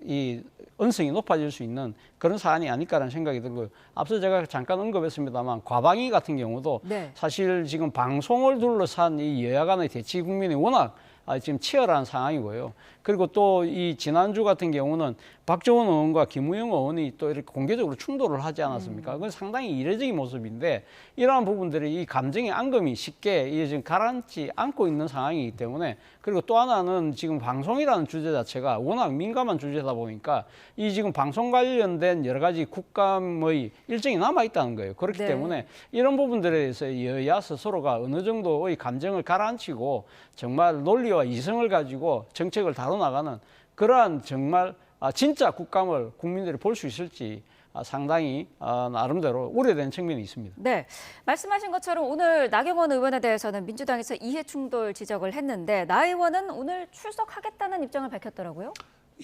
이 언성이 높아질 수 있는 그런 사안이 아닐까라는 생각이 들고요. 앞서 제가 잠깐 언급했습니다만 과방위 같은 경우도 네. 사실 지금 방송을 둘러싼 이 여야 간의 대치 국면이 워낙 지금 치열한 상황이고요. 그리고 또 이 지난주 같은 경우는 박정원 의원과 김우영 의원이 또 이렇게 공개적으로 충돌을 하지 않았습니까? 그건 상당히 이례적인 모습인데 이러한 부분들이 이 감정의 앙금이 쉽게 지금 가라앉지 않고 있는 상황이기 때문에 그리고 또 하나는 지금 방송이라는 주제 자체가 워낙 민감한 주제다 보니까 이 지금 방송 관련된 여러 가지 국감의 일정이 남아 있다는 거예요. 그렇기 네. 때문에 이런 부분들에 대해서 여야 스스로가 어느 정도의 감정을 가라앉히고 정말 논리와 이성을 가지고 정책을 다뤄나가는 그러한 정말 진짜 국감을 국민들이 볼 수 있을지 상당히 나름대로 우려되는 측면이 있습니다. 네, 말씀하신 것처럼 오늘 나경원 의원에 대해서는 민주당에서 이해 충돌 지적을 했는데 나 의원은 오늘 출석하겠다는 입장을 밝혔더라고요.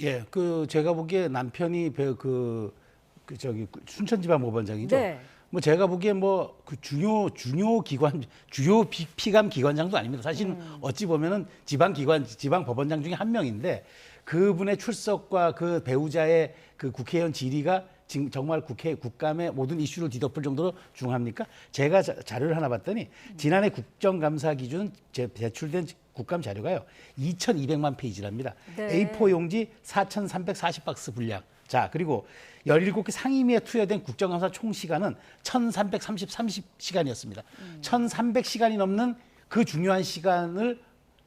예, 제가 보기에 남편이 순천지방법원장이죠. 네. 뭐 제가 보기에 주요 피감 기관장도 아닙니다. 사실 어찌 보면은 지방 법원장 중에 한 명인데 그분의 출석과 그 배우자의 그 국회의원 질의가 지금 정말 국감의 모든 이슈를 뒤덮을 정도로 중요합니까? 제가 자료를 하나 봤더니 지난해 국정감사 기준 제출된 국감 자료가요 2,200만 페이지랍니다. 네. A4 용지 4,340박스 분량. 자, 그리고 17개 상임위에 투여된 국정감사 총 시간은 1,333시간이었습니다. 1,300시간이 넘는 그 중요한 시간을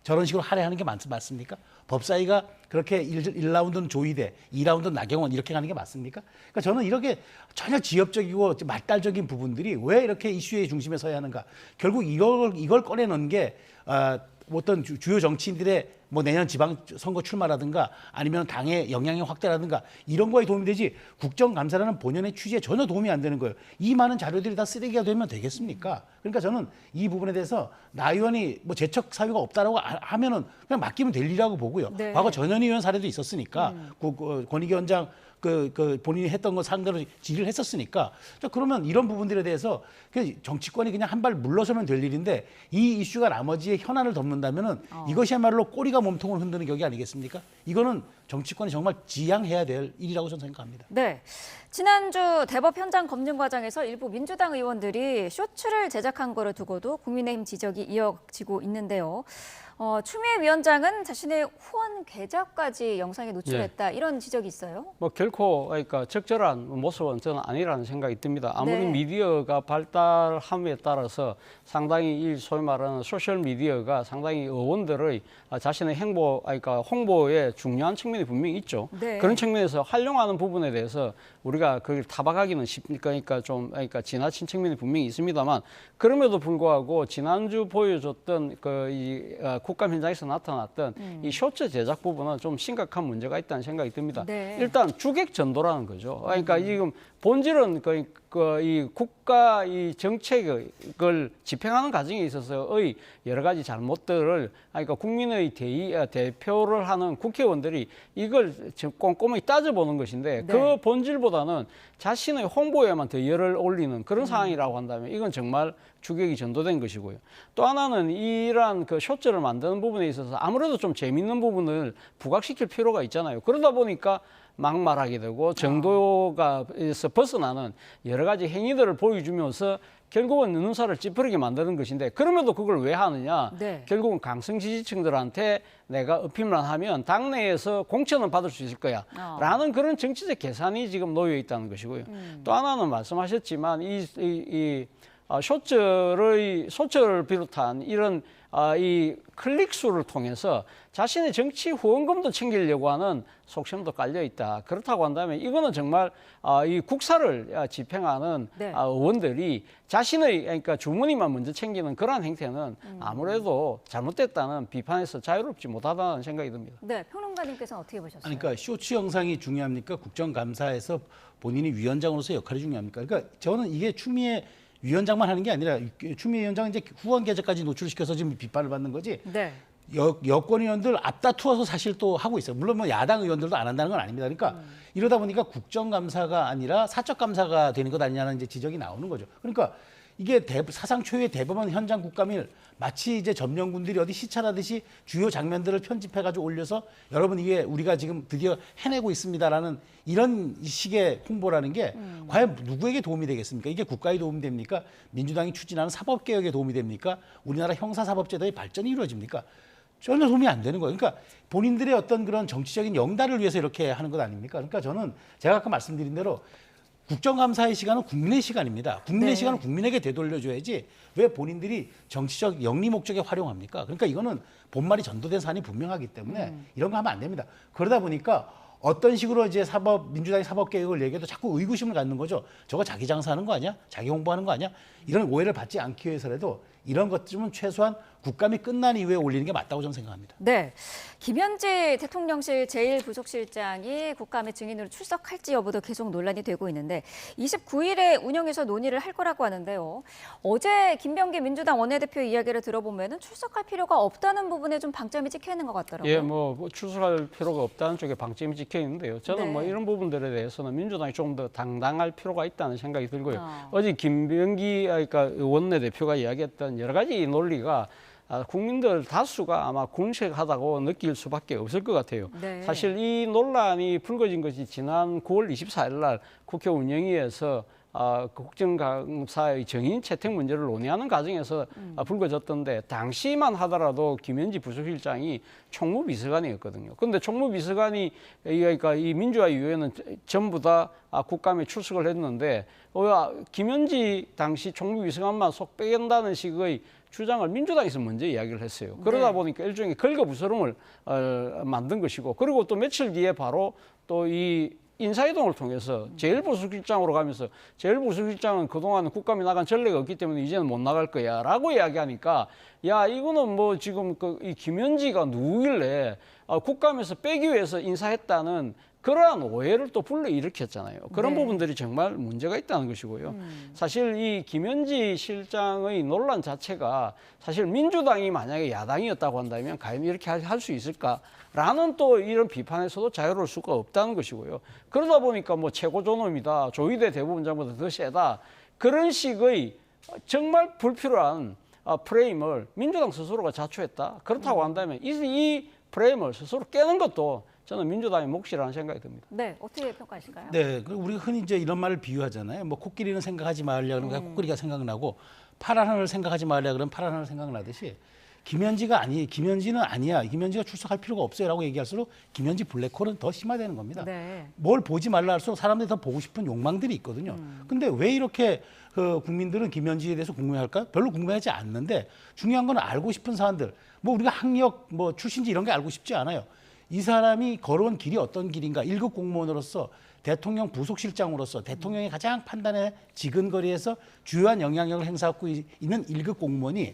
저런 식으로 할애하는 게 맞습니까? 법사위가 그렇게 1라운드는 조희대, 2라운드는 나경원 이렇게 가는 게 맞습니까? 그러니까 저는 이렇게 전혀 지엽적이고 말달적인 부분들이 왜 이렇게 이슈의 중심에 서야 하는가? 결국 이걸 꺼내놓은 게 어떤 주요 정치인들의 내년 지방선거 출마라든가 아니면 당의 영향력 확대라든가 이런 거에 도움이 되지 국정감사라는 본연의 취지에 전혀 도움이 안 되는 거예요. 이 많은 자료들이 다 쓰레기가 되면 되겠습니까? 그러니까 저는 이 부분에 대해서 나 의원이 재척 사유가 없다라고 하면은 그냥 맡기면 될 일이라고 보고요. 네. 과거 전현희 의원 사례도 있었으니까 권익위 원장 본인이 했던 거 상대로 질의를 했었으니까 그러면 이런 부분들에 대해서 정치권이 그냥 한 발 물러서면 될 일인데 이 이슈가 나머지의 현안을 덮는다면은 이것이야말로 꼬리가 몸통을 흔드는 격이 아니겠습니까? 이거는 정치권이 정말 지양해야 될 일이라고 저는 생각합니다. 네. 지난주 대법 현장 검증 과정에서 일부 민주당 의원들이 쇼츠를 제작한 거를 두고도 국민의힘 지적이 이어지고 있는데요. 추미애 위원장은 자신의 후원 계좌까지 영상에 노출했다 이런 지적이 있어요. 결코 그러니까 적절한 모습은 저는 아니라는 생각이 듭니다. 아무리 네. 미디어가 발달함에 따라서 상당히 이 소위 말하는 소셜 미디어가 상당히 의원들의 자신의 홍보에 중요한 측면이 분명히 있죠. 네. 그런 측면에서 활용하는 부분에 대해서 우리가 그걸 타박하기는 그러니까 지나친 측면이 분명히 있습니다만 그럼에도 불구하고 지난주 보여줬던 국감 현장에서 나타났던 이 쇼츠 제작 부분은 좀 심각한 문제가 있다는 생각이 듭니다. 네. 일단 주객 전도라는 거죠. 그러니까 지금 본질은 이 국가 이 정책을 집행하는 과정에 있어서의 여러 가지 잘못들을 국민의 대표를 하는 국회의원들이 이걸 꼼꼼히 따져보는 것인데 네. 그 본질보다는 자신의 홍보에만 더 열을 올리는 그런 상황이라고 한다면 이건 정말 주객이 전도된 것이고요. 또 하나는 이러한 쇼츠를 만드는 부분에 있어서 아무래도 좀 재밌는 부분을 부각시킬 필요가 있잖아요. 그러다 보니까 막말하게 되고 정도가에서 벗어나는 여러 가지 행위들을 보여주면서 결국은 눈살을 찌푸리게 만드는 것인데 그럼에도 그걸 왜 하느냐? 네. 결국은 강성 지지층들한테 내가 어필만 하면 당내에서 공천은 받을 수 있을 거야 라는 그런 정치적 계산이 지금 놓여 있다는 것이고요. 또 하나는 말씀하셨지만 이 쇼츠를 비롯한 이런 이 클릭 수를 통해서 자신의 정치 후원금도 챙기려고 하는 속셈도 깔려 있다. 그렇다고 한다면 이거는 정말 이 국사를 집행하는 네. 의원들이 자신의 주머니만 먼저 챙기는 그러한 행태는 아무래도 잘못됐다는 비판에서 자유롭지 못하다는 생각이 듭니다. 네, 평론가님께서는 어떻게 보셨어요? 그러니까 쇼츠 영상이 중요합니까? 국정감사에서 본인이 위원장으로서 역할이 중요합니까? 그러니까 저는 이게 추미애 위원장만 하는 게 아니라 추미애 위원장은 이제 후원 계좌까지 노출시켜서 지금 비판을 받는 거지. 네. 여권 의원들 앞다투어서 사실 또 하고 있어요. 물론 야당 의원들도 안 한다는 건 아닙니다. 그러니까 이러다 보니까 국정감사가 아니라 사적감사가 되는 것 아니냐는 이제 지적이 나오는 거죠. 그러니까 이게 사상 초유의 대법원 현장 국감일 마치 이제 점령군들이 어디 시찰하듯이 주요 장면들을 편집해가지고 올려서 여러분 이게 우리가 지금 드디어 해내고 있습니다라는 이런 식의 홍보라는 게 과연 누구에게 도움이 되겠습니까? 이게 국가에 도움이 됩니까? 민주당이 추진하는 사법개혁에 도움이 됩니까? 우리나라 형사사법제도의 발전이 이루어집니까? 전혀 도움이 안 되는 거예요. 그러니까 본인들의 어떤 그런 정치적인 영달을 위해서 이렇게 하는 것 아닙니까? 그러니까 저는 제가 아까 말씀드린 대로 국정감사의 시간은 국민의 시간입니다. 국민의 네. 시간은 국민에게 되돌려줘야지 왜 본인들이 정치적 영리 목적에 활용합니까? 그러니까 이거는 본말이 전도된 사안이 분명하기 때문에 이런 거 하면 안 됩니다. 그러다 보니까 어떤 식으로 이제 민주당이 사법개혁을 얘기해도 자꾸 의구심을 갖는 거죠. 저거 자기 장사하는 거 아니야? 자기 홍보하는 거 아니야? 이런 오해를 받지 않기 위해서라도 이런 것쯤은 최소한 국감이 끝난 이후에 올리는 게 맞다고 저는 생각합니다. 네, 김현지 대통령실 제1부속실장이 국감의 증인으로 출석할지 여부도 계속 논란이 되고 있는데 29일에 운영해서 논의를 할 거라고 하는데요. 어제 김병기 민주당 원내대표 이야기를 들어보면 출석할 필요가 없다는 부분에 좀 방점이 찍혀 있는 것 같더라고요. 예, 뭐 출석할 필요가 없다는 쪽에 방점이 찍혀 있는데요. 저는 네. 뭐 이런 부분들에 대해서는 민주당이 좀 더 당당할 필요가 있다는 생각이 들고요. 어제 김병기 그러니까 원내대표가 이야기했던 여러 가지 논리가 국민들 다수가 아마 궁색하다고 느낄 수밖에 없을 것 같아요. 네. 사실 이 논란이 불거진 것이 지난 9월 24일 날 국회 운영위에서 국정감사의 정인 채택 문제를 논의하는 과정에서 불거졌던데 당시만 하더라도 김현지 부속실장이 총무비서관이었거든요. 그런데 총무비서관이 그러니까 이 민주화 이후에는 전부 다 국감에 출석을 했는데 김현지 당시 총무비서관만 속 빼간다는 식의 주장을 민주당에서 먼저 이야기를 했어요. 그러다 보니까 일종의 걸거부스럼을 만든 것이고 그리고 또 며칠 뒤에 바로 또 이 인사이동을 통해서 제1부속실장으로 가면서 제1부속실장은 그동안 국감에 나간 전례가 없기 때문에 이제는 못 나갈 거야 라고 이야기하니까 야 이거는 뭐 지금 이 김현지가 누구길래 국감에서 빼기 위해서 인사했다는 그러한 오해를 또 불러일으켰잖아요. 그런 부분들이 정말 문제가 있다는 것이고요. 사실 이 김현지 실장의 논란 자체가 사실 민주당이 만약에 야당이었다고 한다면 과연 이렇게 할 수 있을까라는 또 이런 비판에서도 자유로울 수가 없다는 것이고요. 그러다 보니까 뭐 최고 존엄이다, 조희대 대법원장보다 더 세다 그런 식의 정말 불필요한 프레임을 민주당 스스로가 자초했다. 그렇다고 한다면 이 프레임을 스스로 깨는 것도 저는 민주당의 몫이라는 생각이 듭니다. 네, 어떻게 평가하실까요? 네, 우리가 흔히 이제 이런 말을 비유하잖아요. 뭐 코끼리는 생각하지 말려 그러면 코끼리가 생각나고 파란 하늘 생각하지 말려 그러면 파란 하늘 생각나듯이 김현지는 아니야. 김현지가 출석할 필요가 없어요라고 얘기할수록 김현지 블랙홀은 더 심화되는 겁니다. 네. 뭘 보지 말라 할수록 사람들이 더 보고 싶은 욕망들이 있거든요. 근데 왜 이렇게 국민들은 김현지에 대해서 궁금해할까? 별로 궁금해하지 않는데 중요한 건 알고 싶은 사람들. 뭐 우리가 학력 뭐 출신지 이런 게 알고 싶지 않아요. 이 사람이 걸어온 길이 어떤 길인가 1급 공무원으로서 대통령 부속실장으로서 대통령의 가장 판단에 지근거리에서 주요한 영향력을 행사하고 있는 1급 공무원이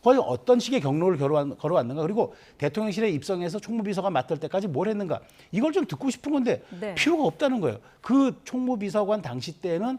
거의 어떤 식의 경로를 걸어왔는가 그리고 대통령실에 입성해서 총무비서관 맡을 때까지 뭘 했는가 이걸 좀 듣고 싶은 건데 네. 필요가 없다는 거예요. 그 총무비서관 당시 때는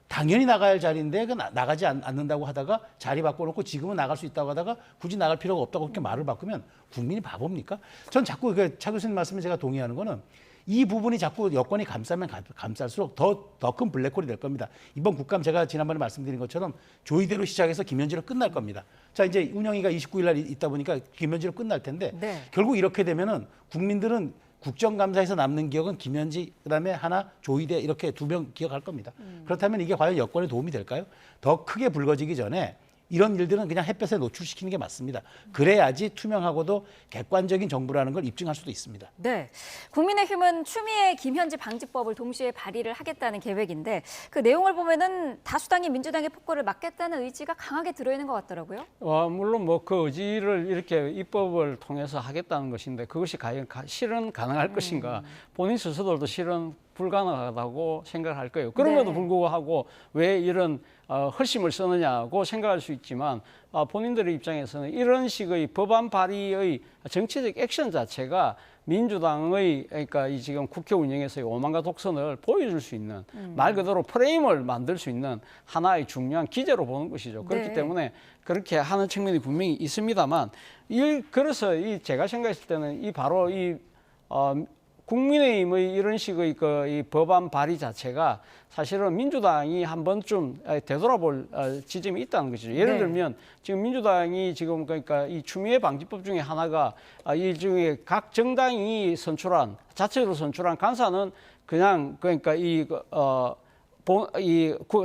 당연히 나가야 할 자리인데 나가지 않는다고 하다가 자리 바꿔놓고 지금은 나갈 수 있다고 하다가 굳이 나갈 필요가 없다고 그렇게 말을 바꾸면 국민이 바보입니까? 전 자꾸 차 교수님 말씀에 제가 동의하는 거는 이 부분이 자꾸 여권이 감싸면 감쌀수록 더 큰 블랙홀이 될 겁니다. 이번 국감 제가 지난번에 말씀드린 것처럼 조의대로 시작해서 김현지로 끝날 겁니다. 자 이제 운영위가 29일 날 있다 보니까 김현지로 끝날 텐데 결국 이렇게 되면은 국민들은 국정감사에서 남는 기억은 김현지 그다음에 하나 조희대 이렇게 2명 기억할 겁니다. 그렇다면 이게 과연 여권에 도움이 될까요? 더 크게 불거지기 전에 이런 일들은 그냥 햇볕에 노출시키는 게 맞습니다. 그래야지 투명하고도 객관적인 정부라는 걸 입증할 수도 있습니다. 네, 국민의힘은 추미애 김현지 방지법을 동시에 발의를 하겠다는 계획인데 그 내용을 보면은 다수당이 민주당의 폭거를 막겠다는 의지가 강하게 들어있는 것 같더라고요. 물론 뭐 그 의지를 이렇게 입법을 통해서 하겠다는 것인데 그것이 과연 실은 가능할 것인가? 본인 스스로도 실은 불가능하다고 생각할 거예요. 그럼에도 불구하고 왜 이런 헐심을 쓰느냐고 생각할 수 있지만 본인들의 입장에서는 이런 식의 법안 발의의 정치적 액션 자체가 민주당의 그러니까 이 지금 국회 운영에서의 오만과 독선을 보여줄 수 있는 말 그대로 프레임을 만들 수 있는 하나의 중요한 기제로 보는 것이죠. 그렇기 때문에 그렇게 하는 측면이 분명히 있습니다만 그래서 제가 생각했을 때는 바로 국민의힘의 이런 식의 이 법안 발의 자체가 사실은 민주당이 한 번쯤 되돌아볼 지점이 있다는 것이죠. 예를 들면 지금 민주당이 지금 그러니까 이 추미애 방지법 중에 하나가 일종의 각 정당이 자체로 선출한 간사는 그냥 그러니까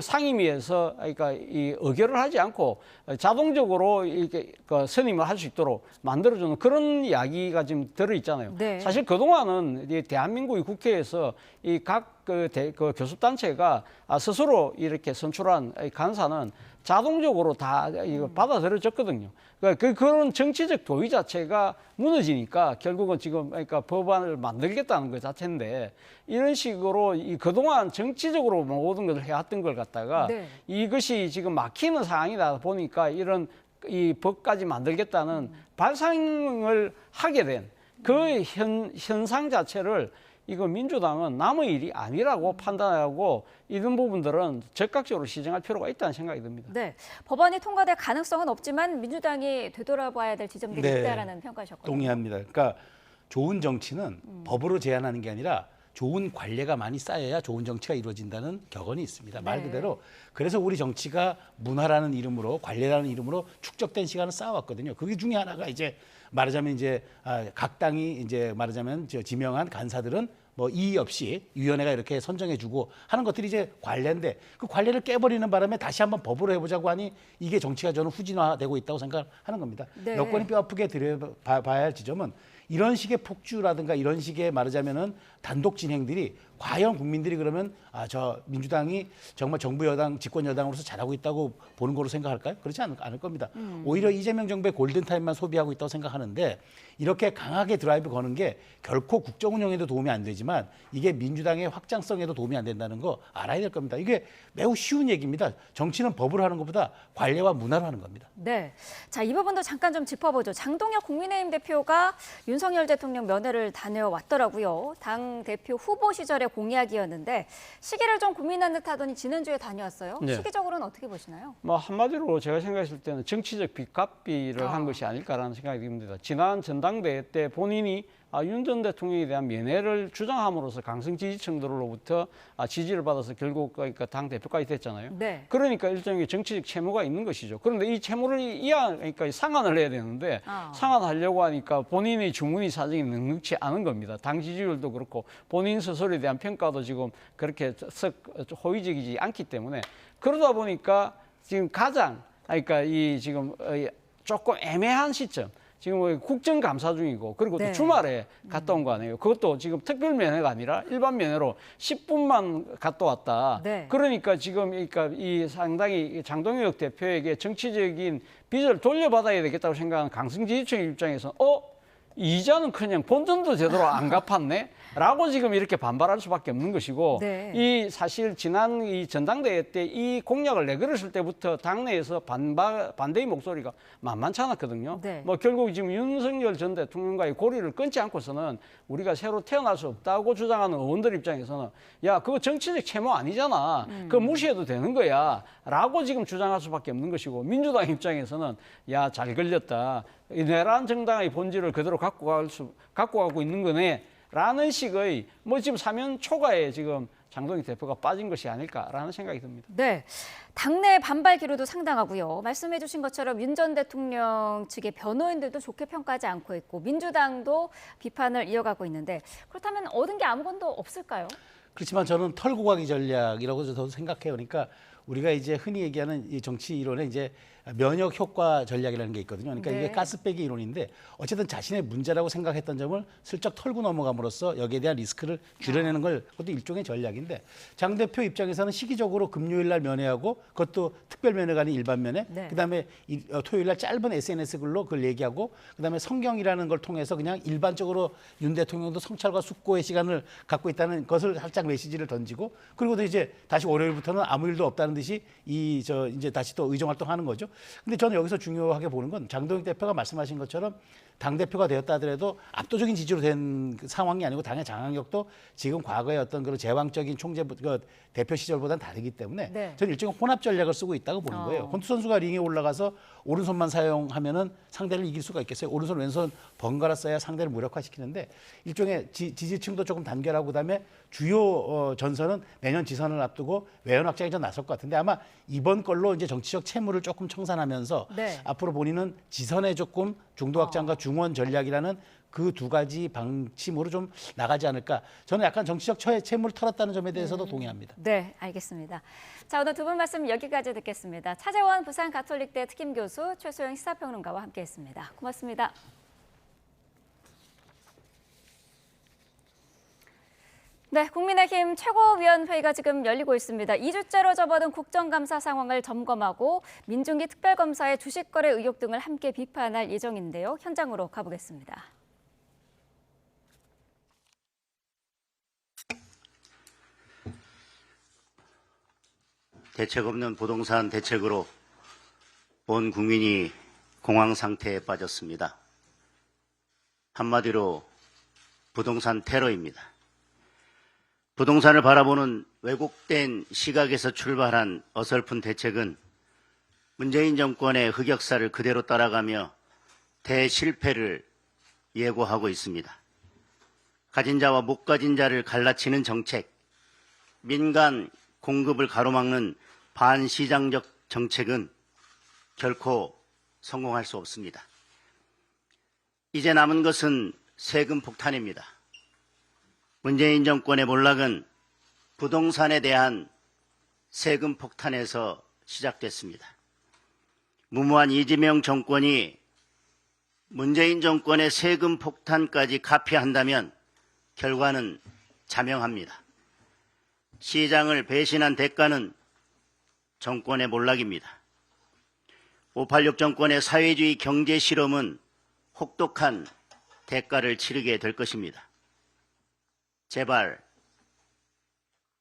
상임위에서 그러니까 이 의결을 하지 않고 자동적으로 이렇게 선임을 할 수 있도록 만들어주는 그런 이야기가 지금 들어 있잖아요. 사실 그동안은 대한민국의 국회에서 이 각 교섭단체가 스스로 이렇게 선출한 간사는 자동적으로 다 받아들여졌거든요. 그런 정치적 도의 자체가 무너지니까 결국은 지금 그러니까 법안을 만들겠다는 것 자체인데 이런 식으로 그동안 정치적으로 모든 것을 해왔던 걸 갖다가 이것이 지금 막히는 상황이다 보니까 이런 이 법까지 만들겠다는 발상을 하게 된 그 현상 자체를 이거 민주당은 남의 일이 아니라고 판단하고 이런 부분들은 적극적으로 시정할 필요가 있다는 생각이 듭니다. 네, 법안이 통과될 가능성은 없지만 민주당이 되돌아봐야 될 지점들이 네, 있다라는 평가셨거든요. 동의합니다. 그러니까 좋은 정치는 법으로 제한하는 게 아니라 좋은 관례가 많이 쌓여야 좋은 정치가 이루어진다는 격언이 있습니다. 말 네. 그대로. 그래서 우리 정치가 문화라는 이름으로 관례라는 이름으로 축적된 시간을 쌓아왔거든요. 그게 중에 하나가 이제 말하자면 이제 각 당이 이제 말하자면 지명한 간사들은 뭐 이의 없이 위원회가 이렇게 선정해주고 하는 것들이 이제 관례인데 그 관례를 깨버리는 바람에 다시 한번 법으로 해보자고 하니 이게 정치가 저는 후진화되고 있다고 생각하는 겁니다. 네. 여권이 뼈아프게 들여봐야 할 지점은 이런 식의 폭주라든가 이런 식의 말하자면은 단독 진행들이 과연 국민들이 그러면 저 민주당이 정말 정부 여당 집권 여당으로서 잘하고 있다고 보는 거로 생각할까요? 그렇지 않을 겁니다. 오히려 이재명 정부의 골든타임만 소비하고 있다고 생각하는데 이렇게 강하게 드라이브 거는 게 결코 국정 운영에도 도움이 안 되지만 이게 민주당의 확장성에도 도움이 안 된다는 거 알아야 될 겁니다. 이게 매우 쉬운 얘기입니다. 정치는 법으로 하는 것보다 관례와 문화로 하는 겁니다. 네, 자, 이 부분도 잠깐 좀 짚어보죠. 장동혁 국민의힘 대표가 윤석열 대통령 면회를 다녀왔더라고요. 당 대표 후보 시절의 공약이었는데 시기를 좀 고민한 듯하더니 지난주에 다녀왔어요. 네. 시기적으로는 어떻게 보시나요? 뭐 한마디로 제가 생각했을 때는 정치적 빚갚기를 한 것이 아닐까라는 생각이 듭니다. 지난 전당대회 때 본인이 윤 전 대통령에 대한 면회를 주장함으로써 강성 지지층들로부터 지지를 받아서 결국 그러니까 당 대표까지 됐잖아요. 네. 그러니까 일종의 정치적 채무가 있는 것이죠. 그런데 이 채무를 그러니까 상환을 해야 되는데 상환하려고 하니까 본인의 주머니 사정이 넉넉치 않은 겁니다. 당 지지율도 그렇고 본인 스스로에 대한 평가도 지금 그렇게 썩 호의적이지 않기 때문에 그러다 보니까 지금 가장 그러니까 이 지금 조금 애매한 시점. 지금 국정감사 중이고 그리고 또 네. 주말에 갔다 온 거 아니에요. 그것도 지금 특별 면회가 아니라 일반 면회로 10분만 갔다 왔다. 네. 그러니까 지금 그러니까 이 상당히 장동혁 대표에게 정치적인 빚을 돌려받아야 되겠다고 생각하는 강성 지지층 입장에서 이자는 그냥 본전도 제대로 안 갚았네? 라고 지금 이렇게 반발할 수밖에 없는 것이고 네. 이 사실 지난 이 전당대회 때 이 공약을 내걸었을 때부터 당내에서 반대의 목소리가 만만치 않았거든요. 네. 뭐 결국 지금 윤석열 전 대통령과의 고리를 끊지 않고서는 우리가 새로 태어날 수 없다고 주장하는 의원들 입장에서는 야 그거 정치적 채무 아니잖아. 그거 무시해도 되는 거야. 라고 지금 주장할 수밖에 없는 것이고 민주당 입장에서는 야 잘 걸렸다. 이 내란 정당의 본질을 그대로 갖고 가고 있는 거네. 라는 식의 뭐 지금 사면 초과에 지금 장동혁 대표가 빠진 것이 아닐까라는 생각이 듭니다. 네, 당내 반발 기류도 상당하고요. 말씀해 주신 것처럼 윤 전 대통령 측의 변호인들도 좋게 평가하지 않고 있고 민주당도 비판을 이어가고 있는데 그렇다면 얻은 게 아무것도 없을까요? 그렇지만 저는 털고 가기 전략이라고 저도 생각해요. 그러니까 우리가 이제 흔히 얘기하는 이 정치 이론에 이제 면역 효과 전략이라는 게 있거든요. 그러니까 네. 이게 가스빼기 이론인데 어쨌든 자신의 문제라고 생각했던 점을 슬쩍 털고 넘어감으로써 여기에 대한 리스크를 줄여내는 걸 그것도 일종의 전략인데 장 대표 입장에서는 시기적으로 금요일 날 면회하고 그것도 특별 면회가 아닌 일반 면회 네. 그다음에 토요일 날 짧은 SNS 글로 그걸 얘기하고 그다음에 성경이라는 걸 통해서 그냥 일반적으로 윤 대통령도 성찰과 숙고의 시간을 갖고 있다는 것을 살짝 메시지를 던지고 그리고 또 이제 다시 월요일부터는 아무 일도 없다는 듯이 이제 다시 또 의정 활동하는 거죠. 근데 저는 여기서 중요하게 보는 건 장동혁 대표가 말씀하신 것처럼 당대표가 되었다 하더라도 압도적인 지지로 된 상황이 아니고 당의 장악력도 지금 과거의 어떤 그런 제왕적인 총재 대표 시절보다는 다르기 때문에 네. 저는 일종의 혼합 전략을 쓰고 있다고 보는 거예요. 권투 선수가 링에 올라가서 오른손만 사용하면은 상대를 이길 수가 있겠어요. 오른손 왼손 번갈아 써야 상대를 무력화시키는데 일종의 지지층도 조금 단결하고 그다음에 주요 전선은 내년 지선을 앞두고 외연 확장에 좀 나설 것 같은데 아마 이번 걸로 이제 정치적 채무를 조금 청산하면서 네. 앞으로 본인은 지선에 조금 중도 확장과 중원 전략이라는 그 두 가지 방침으로 좀 나가지 않을까. 저는 약간 정치적 채무를 털었다는 점에 대해서도 동의합니다. 네, 알겠습니다. 자, 오늘 두 분 말씀 여기까지 듣겠습니다. 차재원 부산 가톨릭대 특임교수 최소영 시사평론가와 함께했습니다. 고맙습니다. 네, 국민의힘 최고위원회의가 지금 열리고 있습니다. 2주째로 접어든 국정감사 상황을 점검하고 민중기 특별검사의 주식거래 의혹 등을 함께 비판할 예정인데요. 현장으로 가보겠습니다. 대책 없는 부동산 대책으로 온 국민이 공황 상태에 빠졌습니다. 한마디로 부동산 테러입니다. 부동산을 바라보는 왜곡된 시각에서 출발한 어설픈 대책은 문재인 정권의 흑역사를 그대로 따라가며 대실패를 예고하고 있습니다. 가진 자와 못 가진 자를 갈라치는 정책, 민간 공급을 가로막는 반시장적 정책은 결코 성공할 수 없습니다. 이제 남은 것은 세금 폭탄입니다. 문재인 정권의 몰락은 부동산에 대한 세금 폭탄에서 시작됐습니다. 무모한 이재명 정권이 문재인 정권의 세금 폭탄까지 가피한다면 결과는 자명합니다. 시장을 배신한 대가는 정권의 몰락입니다. 586 정권의 사회주의 경제 실험은 혹독한 대가를 치르게 될 것입니다. 제발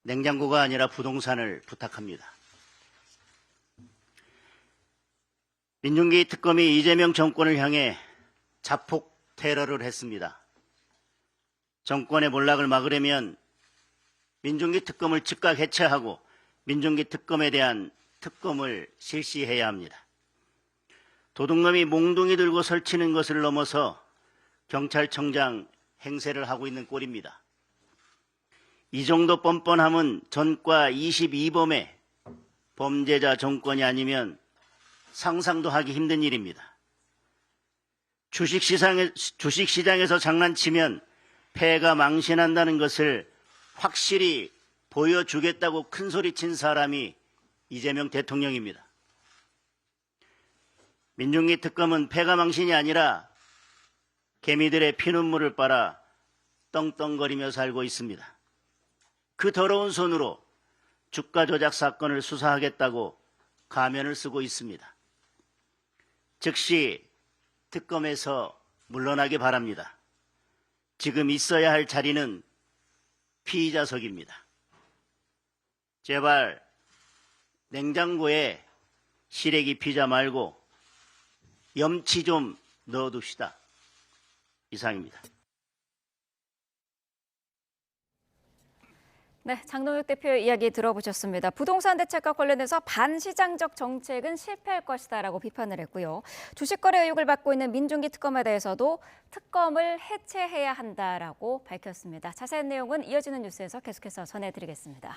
냉장고가 아니라 부동산을 부탁합니다. 민중기 특검이 이재명 정권을 향해 자폭 테러를 했습니다. 정권의 몰락을 막으려면 민중기 특검을 즉각 해체하고 민중기 특검에 대한 특검을 실시해야 합니다. 도둑놈이 몽둥이 들고 설치는 것을 넘어서 경찰청장 행세를 하고 있는 꼴입니다. 이 정도 뻔뻔함은 전과 22범의 범죄자 정권이 아니면 상상도 하기 힘든 일입니다. 주식시장에서 장난치면 패가 망신한다는 것을 확실히 보여주겠다고 큰소리친 사람이 이재명 대통령입니다. 민중기 특검은 패가 망신이 아니라 개미들의 피눈물을 빨아 떵떵거리며 살고 있습니다. 그 더러운 손으로 주가 조작 사건을 수사하겠다고 가면을 쓰고 있습니다. 즉시 특검에서 물러나기 바랍니다. 지금 있어야 할 자리는 피의자석입니다. 제발 냉장고에 시래기 피자 말고 염치 좀 넣어둡시다. 이상입니다. 네, 장동혁 대표의 이야기 들어보셨습니다. 부동산 대책과 관련해서 반시장적 정책은 실패할 것이다라고 비판을 했고요. 주식거래 의혹을 받고 있는 민중기 특검에 대해서도 특검을 해체해야 한다라고 밝혔습니다. 자세한 내용은 이어지는 뉴스에서 계속해서 전해드리겠습니다.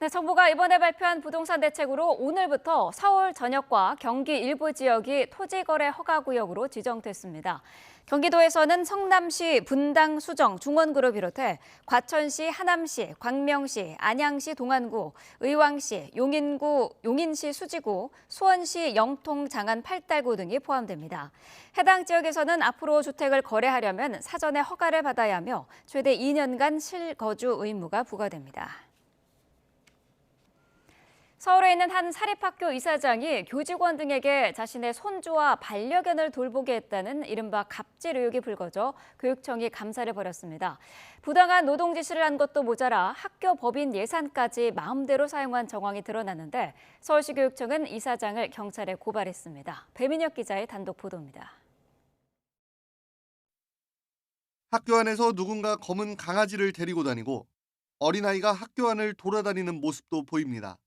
네, 정부가 이번에 발표한 부동산 대책으로 오늘부터 서울 전역과 경기 일부 지역이 토지거래 허가구역으로 지정됐습니다. 경기도에서는 성남시 분당 수정 중원구를 비롯해 과천시 하남시, 광명시, 안양시 동안구, 의왕시, 용인시 수지구, 수원시 영통 장안 팔달구 등이 포함됩니다. 해당 지역에서는 앞으로 주택을 거래하려면 사전에 허가를 받아야 하며 최대 2년간 실거주 의무가 부과됩니다. 서울에 있는 한 사립학교 이사장이 교직원 등에게 자신의 손주와 반려견을 돌보게 했다는 이른바 갑질 의혹이 불거져 교육청이 감사를 벌였습니다. 부당한 노동 지시를 한 것도 모자라 학교 법인 예산까지 마음대로 사용한 정황이 드러났는데 서울시 교육청은 이사장을 경찰에 고발했습니다. 배민혁 기자의 단독 보도입니다. 학교 안에서 누군가 검은 강아지를 데리고 다니고 어린아이가 학교 안을 돌아다니는 모습도 보입니다.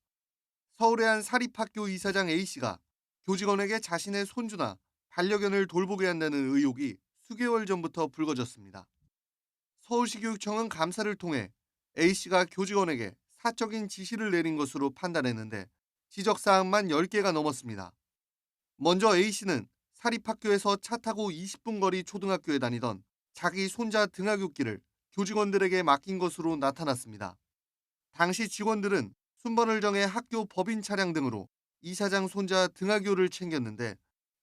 서울의 한 사립학교 이사장 A씨가 교직원에게 자신의 손주나 반려견을 돌보게 한다는 의혹이 수개월 전부터 불거졌습니다. 서울시 교육청은 감사를 통해 A씨가 교직원에게 사적인 지시를 내린 것으로 판단했는데 지적사항만 10개가 넘었습니다. 먼저 A씨는 사립학교에서 차 타고 20분 거리 초등학교에 다니던 자기 손자 등하굣길을 교직원들에게 맡긴 것으로 나타났습니다. 당시 직원들은 순번을 정해 학교 법인 차량 등으로 이사장 손자 등하교를 챙겼는데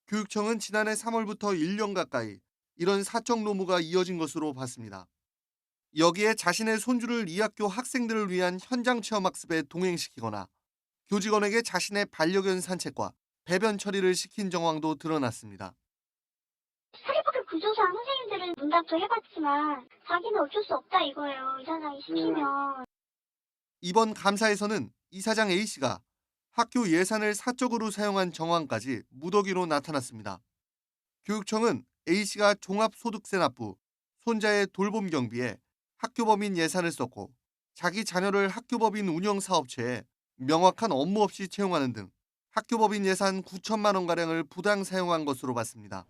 교육청은 지난해 3월부터 1년 가까이 이런 사적 노무가 이어진 것으로 봤습니다. 여기에 자신의 손주를 이 학교 학생들을 위한 현장 체험학습에 동행시키거나 교직원에게 자신의 반려견 산책과 배변 처리를 시킨 정황도 드러났습니다. 사립학교 구조상 선생님들은 문답도 해봤지만 자기는 어쩔 수 없다 이거예요. 이사장이 시키면. 이번 감사에서는 이사장 A씨가 학교 예산을 사적으로 사용한 정황까지 무더기로 나타났습니다. 교육청은 A씨가 종합소득세 납부, 손자의 돌봄 경비에 학교법인 예산을 썼고 자기 자녀를 학교법인 운영사업체에 명확한 업무 없이 채용하는 등 학교법인 예산 9천만 원가량을 부당 사용한 것으로 봤습니다.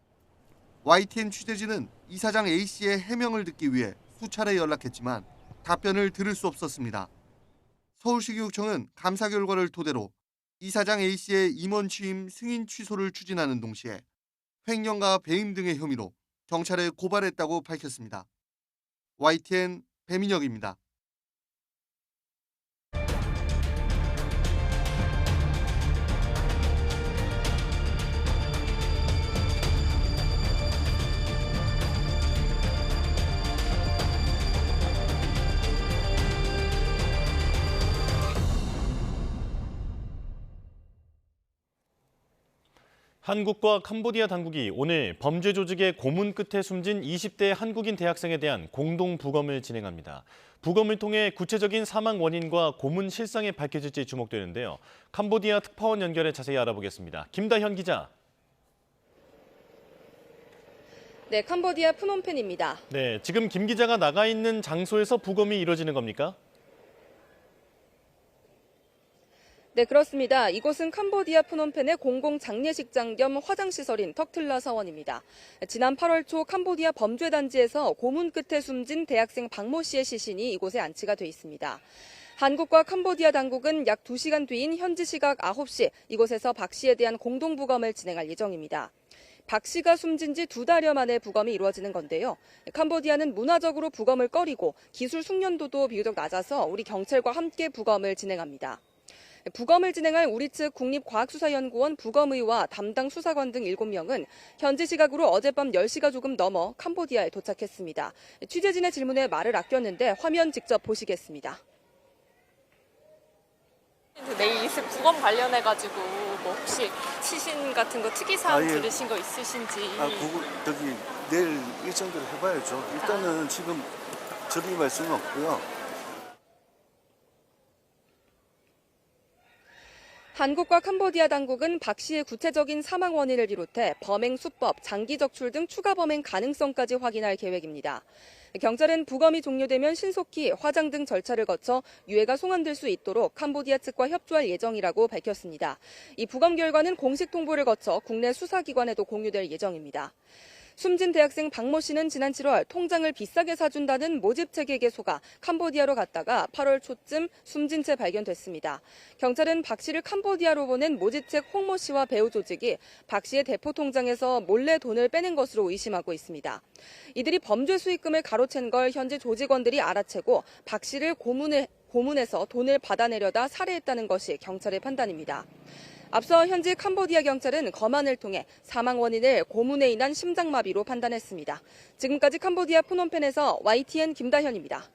YTN 취재진은 이사장 A씨의 해명을 듣기 위해 수차례 연락했지만 답변을 들을 수 없었습니다. 서울시교육청은 감사 결과를 토대로 이사장 A씨의 임원 취임 승인 취소를 추진하는 동시에 횡령과 배임 등의 혐의로 경찰에 고발했다고 밝혔습니다. YTN 배민혁입니다. 한국과 캄보디아 당국이 오늘 범죄 조직의 고문 끝에 숨진 20대 한국인 대학생에 대한 공동 부검을 진행합니다. 부검을 통해 구체적인 사망 원인과 고문 실상이 밝혀질지 주목되는데요. 캄보디아 특파원 연결해 자세히 알아보겠습니다. 김다현 기자. 네, 캄보디아 프놈펜입니다. 네, 지금 김 기자가 나가 있는 장소에서 부검이 이루어지는 겁니까? 네, 그렇습니다. 이곳은 캄보디아 프놈펜의 공공장례식장 겸 화장시설인 턱틀라 사원입니다. 지난 8월 초 캄보디아 범죄단지에서 고문 끝에 숨진 대학생 박모 씨의 시신이 이곳에 안치가 돼 있습니다. 한국과 캄보디아 당국은 약 2시간 뒤인 현지 시각 9시 이곳에서 박 씨에 대한 공동부검을 진행할 예정입니다. 박 씨가 숨진 지 2달여 만에 부검이 이루어지는 건데요. 캄보디아는 문화적으로 부검을 꺼리고 기술 숙련도도 비교적 낮아서 우리 경찰과 함께 부검을 진행합니다. 부검을 진행할 우리 측 국립과학수사연구원 부검의와 담당 수사관 등 7명은 현지 시각으로 어젯밤 10시가 조금 넘어 캄보디아에 도착했습니다. 취재진의 질문에 말을 아꼈는데 화면 직접 보시겠습니다. 내일 있을 부검 관련해가지고 뭐 혹시 시신 같은 거 특이사항 들으신 거 있으신지. 내일 일정대로 해봐야죠. 일단은 지금 저리 말씀은 없고요. 한국과 캄보디아 당국은 박 씨의 구체적인 사망 원인을 비롯해 범행 수법, 장기 적출 등 추가 범행 가능성까지 확인할 계획입니다. 경찰은 부검이 종료되면 신속히 화장 등 절차를 거쳐 유해가 송환될 수 있도록 캄보디아 측과 협조할 예정이라고 밝혔습니다. 이 부검 결과는 공식 통보를 거쳐 국내 수사기관에도 공유될 예정입니다. 숨진 대학생 박모 씨는 지난 7월 통장을 비싸게 사준다는 모집책에게 속아 캄보디아로 갔다가 8월 초쯤 숨진 채 발견됐습니다. 경찰은 박 씨를 캄보디아로 보낸 모집책 홍모 씨와 배우 조직이 박 씨의 대포 통장에서 몰래 돈을 빼낸 것으로 의심하고 있습니다. 이들이 범죄 수익금을 가로챈 걸 현지 조직원들이 알아채고 박 씨를 고문해서 돈을 받아내려다 살해했다는 것이 경찰의 판단입니다. 앞서 현지 캄보디아 경찰은 검안을 통해 사망 원인을 고문에 인한 심장마비로 판단했습니다. 지금까지 캄보디아 프놈펜에서 YTN 김다현입니다.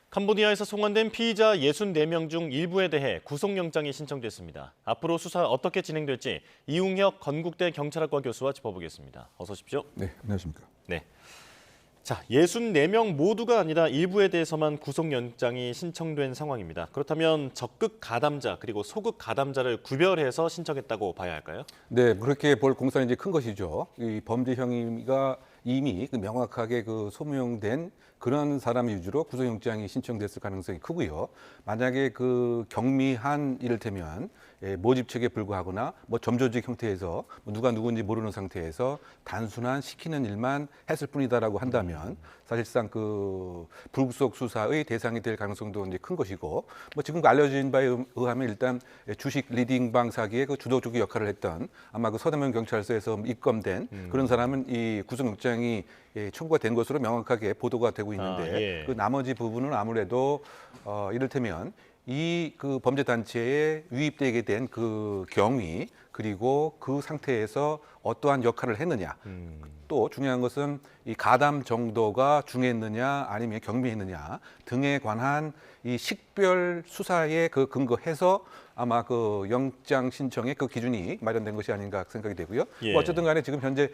캄보디아에서 송환된 피의자 64명 중 일부에 대해 구속영장이 신청됐습니다. 앞으로 수사 어떻게 진행될지 이웅혁 건국대 경찰학과 교수와 짚어보겠습니다. 어서 오십시오. 네, 안녕하십니까. 네. 자, 64명 모두가 아니라 일부에 대해서만 구속영장이 신청된 상황입니다. 그렇다면 적극 가담자 그리고 소극 가담자를 구별해서 신청했다고 봐야 할까요? 네, 그렇게 볼 공산이 이제 큰 것이죠. 이 범죄 혐의가 이미 명확하게 소명된 그런 사람 위주로 구속영장이 신청됐을 가능성이 크고요. 만약에 경미한 이를테면 모집책에 불과하거나 점조직 형태에서 누가 누군지 모르는 상태에서 단순한 시키는 일만 했을 뿐이다라고 한다면 사실상 불구속 수사의 대상이 될 가능성도 이제 큰 것이고 지금 알려진 바에 의하면 일단 주식 리딩방 사기의 주도적인 역할을 했던 아마 서대문 경찰서에서 입건된 그런 사람은 이 구속영장이 청구가 된 것으로 명확하게 보도가 되고 있는데 그 나머지 부분은 아무래도 이를테면 이 범죄 단체에 유입되게 된 경위 그리고 그 상태에서 어떠한 역할을 했느냐 또 중요한 것은 이 가담 정도가 중했느냐 아니면 경미했느냐 등에 관한 이 식별 수사에 근거해서 아마 영장 신청의 기준이 마련된 것이 아닌가 생각이 되고요. 어쨌든 간에 지금 현재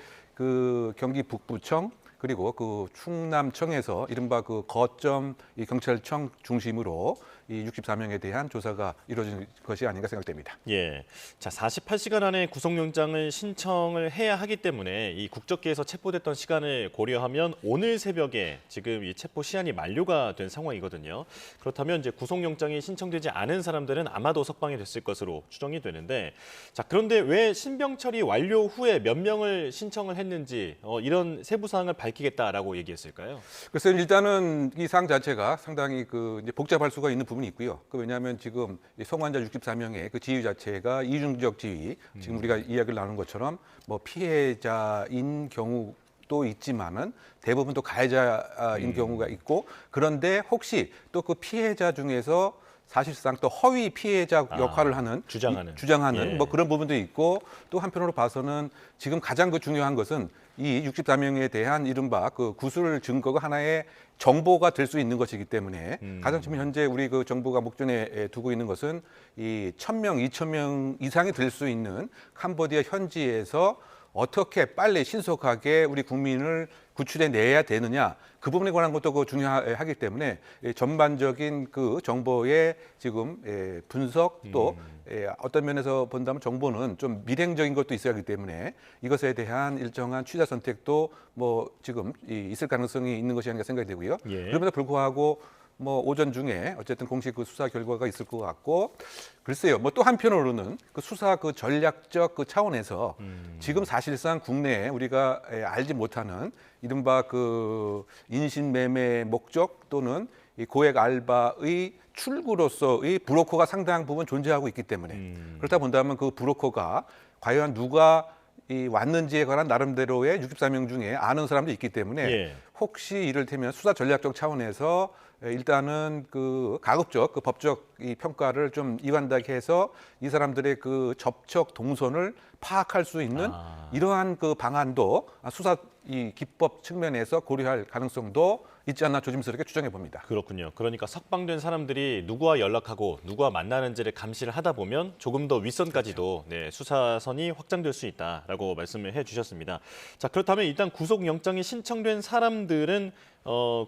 경기 북부청 그리고 그 충남청에서 이른바 그 거점 이 경찰청 중심으로 이 64명에 대한 조사가 이루어진 것이 아닌가 생각됩니다. 예. 자, 48시간 안에 구속영장을 신청을 해야 하기 때문에 이 국적기에서 체포됐던 시간을 고려하면 오늘 새벽에 지금 이 체포 시한이 만료가 된 상황이거든요. 그렇다면 이제 구속영장이 신청되지 않은 사람들은 아마도 석방이 됐을 것으로 추정이 되는데, 자, 그런데 왜 신병 처리 완료 후에 몇 명을 신청을 했는지 이런 세부 사항을 밝히겠다라고 얘기했을까요? 글쎄요, 일단은 이 사항 자체가 상당히 그 이제 복잡할 수가 있는 부분이 있고요. 왜냐하면 지금 이 성환자 64명의 그 지위 자체가 이중적 지위, 지금 우리가 이야기를 나눈 것처럼 뭐 피해자인 경우도 있지만은 대부분 또 가해자인 경우가 있고, 그런데 혹시 또 그 피해자 중에서 사실상 또 허위 피해자 역할을 하는 주장하는 예. 뭐 그런 부분도 있고, 또 한편으로 봐서는 지금 가장 그 중요한 것은 이 64명에 대한 이른바 그 구술 증거가 하나의 정보가 될 수 있는 것이기 때문에 가장 지금 현재 우리 그 정부가 목전에 두고 있는 것은 이 1,000명, 2,000명 이상이 될 수 있는 캄보디아 현지에서 어떻게 빨리 신속하게 우리 국민을 구출해 내야 되느냐, 그 부분에 관한 것도 그 중요하기 때문에 전반적인 그 정보의 지금 분석, 또 어떤 면에서 본다면 정보는 좀 밀행적인 것도 있어야 하기 때문에 이것에 대한 일정한 취사 선택도 뭐 지금 있을 가능성이 있는 것이 아닌가 생각이 되고요. 예. 그럼에도 불구하고 뭐 오전 중에 어쨌든 공식 그 수사 결과가 있을 것 같고, 글쎄요, 뭐 또 한편으로는 그 수사 그 전략적 그 차원에서 지금 사실상 국내에 우리가 알지 못하는 이른바 그 인신매매 목적 또는 이 고액 알바의 출구로서의 브로커가 상당 부분 존재하고 있기 때문에 그렇다 본다면 그 브로커가 과연 누가 왔는지에 관한 나름대로의 64명 중에 아는 사람도 있기 때문에 예. 혹시 이를테면 수사 전략적 차원에서 일단은 그 가급적 그 법적 이 평가를 좀 이완하게 해서 이 사람들의 그 접촉 동선을 파악할 수 있는 이러한 그 방안도 수사 이 기법 측면에서 고려할 가능성도 있지 않나 조심스럽게 추정해 봅니다. 그렇군요. 그러니까 석방된 사람들이 누구와 연락하고 누구와 만나는지를 감시를 하다 보면 조금 더 윗선까지도 네, 수사선이 확장될 수 있다라고 말씀을 해주셨습니다. 자, 그렇다면 일단 구속영장이 신청된 사람들은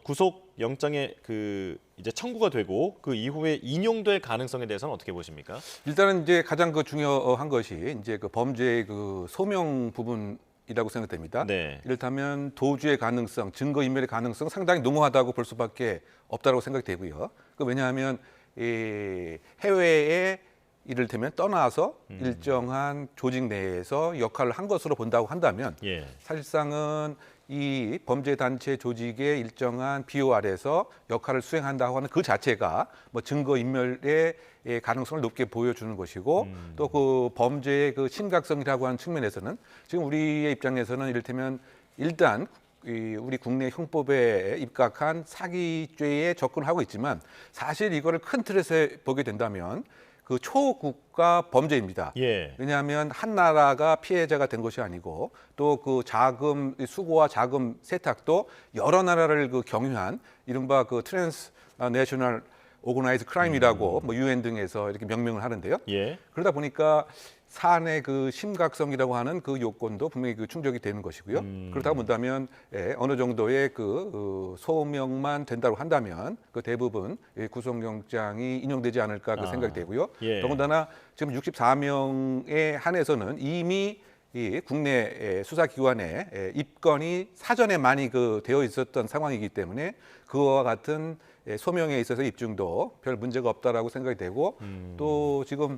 구속영장에 그 이제 청구가 되고 그 이후에 인용될 가능성에 대해서는 어떻게 보십니까? 일단은 이제 가장 그 중요한 것이 이제 그 범죄의 그 소명 부분이라고 생각됩니다. 네. 이렇다면 도주의 가능성, 증거인멸의 가능성 상당히 농후하다고 볼 수밖에 없다고 생각되고요. 왜냐하면 이 해외에 이를테면 떠나서 일정한 조직 내에서 역할을 한 것으로 본다고 한다면 예. 사실상은 이 범죄 단체 조직의 일정한 비호 아래서 역할을 수행한다고 하는 그 자체가 뭐 증거 인멸의 가능성을 높게 보여주는 것이고, 또 그 범죄의 그 심각성이라고 하는 측면에서는 지금 우리의 입장에서는 이를테면 일단 우리 국내 형법에 입각한 사기죄에 접근하고 있지만 사실 이거를 큰 틀에서 보게 된다면 그 초국가 범죄입니다. 예. 왜냐하면 한 나라가 피해자가 된 것이 아니고 또 그 자금 수고와 자금 세탁도 여러 나라를 그 경유한 이른바 그 트랜스 내셔널 오거나이즈 크라임이라고 뭐 유엔 등에서 이렇게 명명을 하는데요. 예. 그러다 보니까 사안의 그 심각성이라고 하는 그 요건도 분명히 그 충족이 되는 것이고요. 그렇다고 본다면 어느 정도의 그 소명만 된다고 한다면 그 대부분 구속영장이 인용되지 않을까 그 생각이 되고요. 예. 더군다나 지금 64명에 한해서는 이미 이 국내 수사기관에 입건이 사전에 많이 그 되어 있었던 상황이기 때문에 그와 같은 소명에 있어서 입증도 별 문제가 없다라고 생각이 되고, 또 지금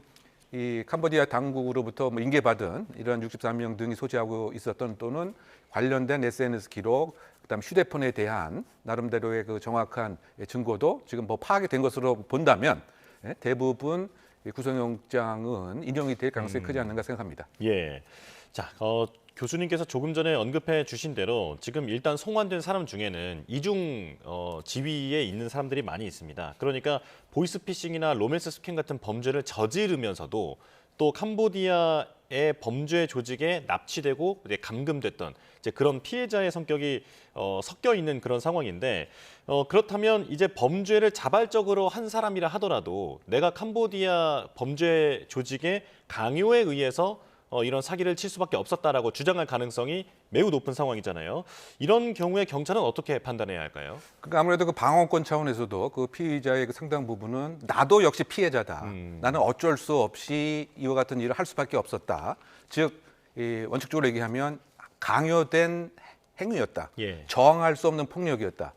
이 캄보디아 당국으로부터 뭐 인계받은 이런 64명 등이 소지하고 있었던 또는 관련된 SNS 기록, 그다음 휴대폰에 대한 나름대로의 그 정확한 증거도 지금 뭐 파악이 된 것으로 본다면 대부분 구속영장은 인용이 될 가능성이 크지 않는가 생각합니다. 예. 자, 교수님께서 조금 전에 언급해 주신 대로 지금 일단 송환된 사람 중에는 이중 지위에 있는 사람들이 많이 있습니다. 그러니까 보이스피싱이나 로맨스 스캠 같은 범죄를 저지르면서도 또 캄보디아의 범죄 조직에 납치되고 감금됐던 이제 그런 피해자의 성격이 섞여 있는 그런 상황인데, 그렇다면 이제 범죄를 자발적으로 한 사람이라 하더라도 내가 캄보디아 범죄 조직의 강요에 의해서 이런 사기를 칠 수밖에 없었다라고 주장할 가능성이 매우 높은 상황이잖아요. 이런 경우에 경찰은 어떻게 판단해야 할까요? 그러니까 아무래도 그 방어권 차원에서도 그 피의자의 그 상당 부분은 나도 역시 피해자다. 나는 어쩔 수 없이 이와 같은 일을 할 수밖에 없었다. 즉 원칙적으로 얘기하면 강요된 행위였다. 예. 저항할 수 없는 폭력이었다.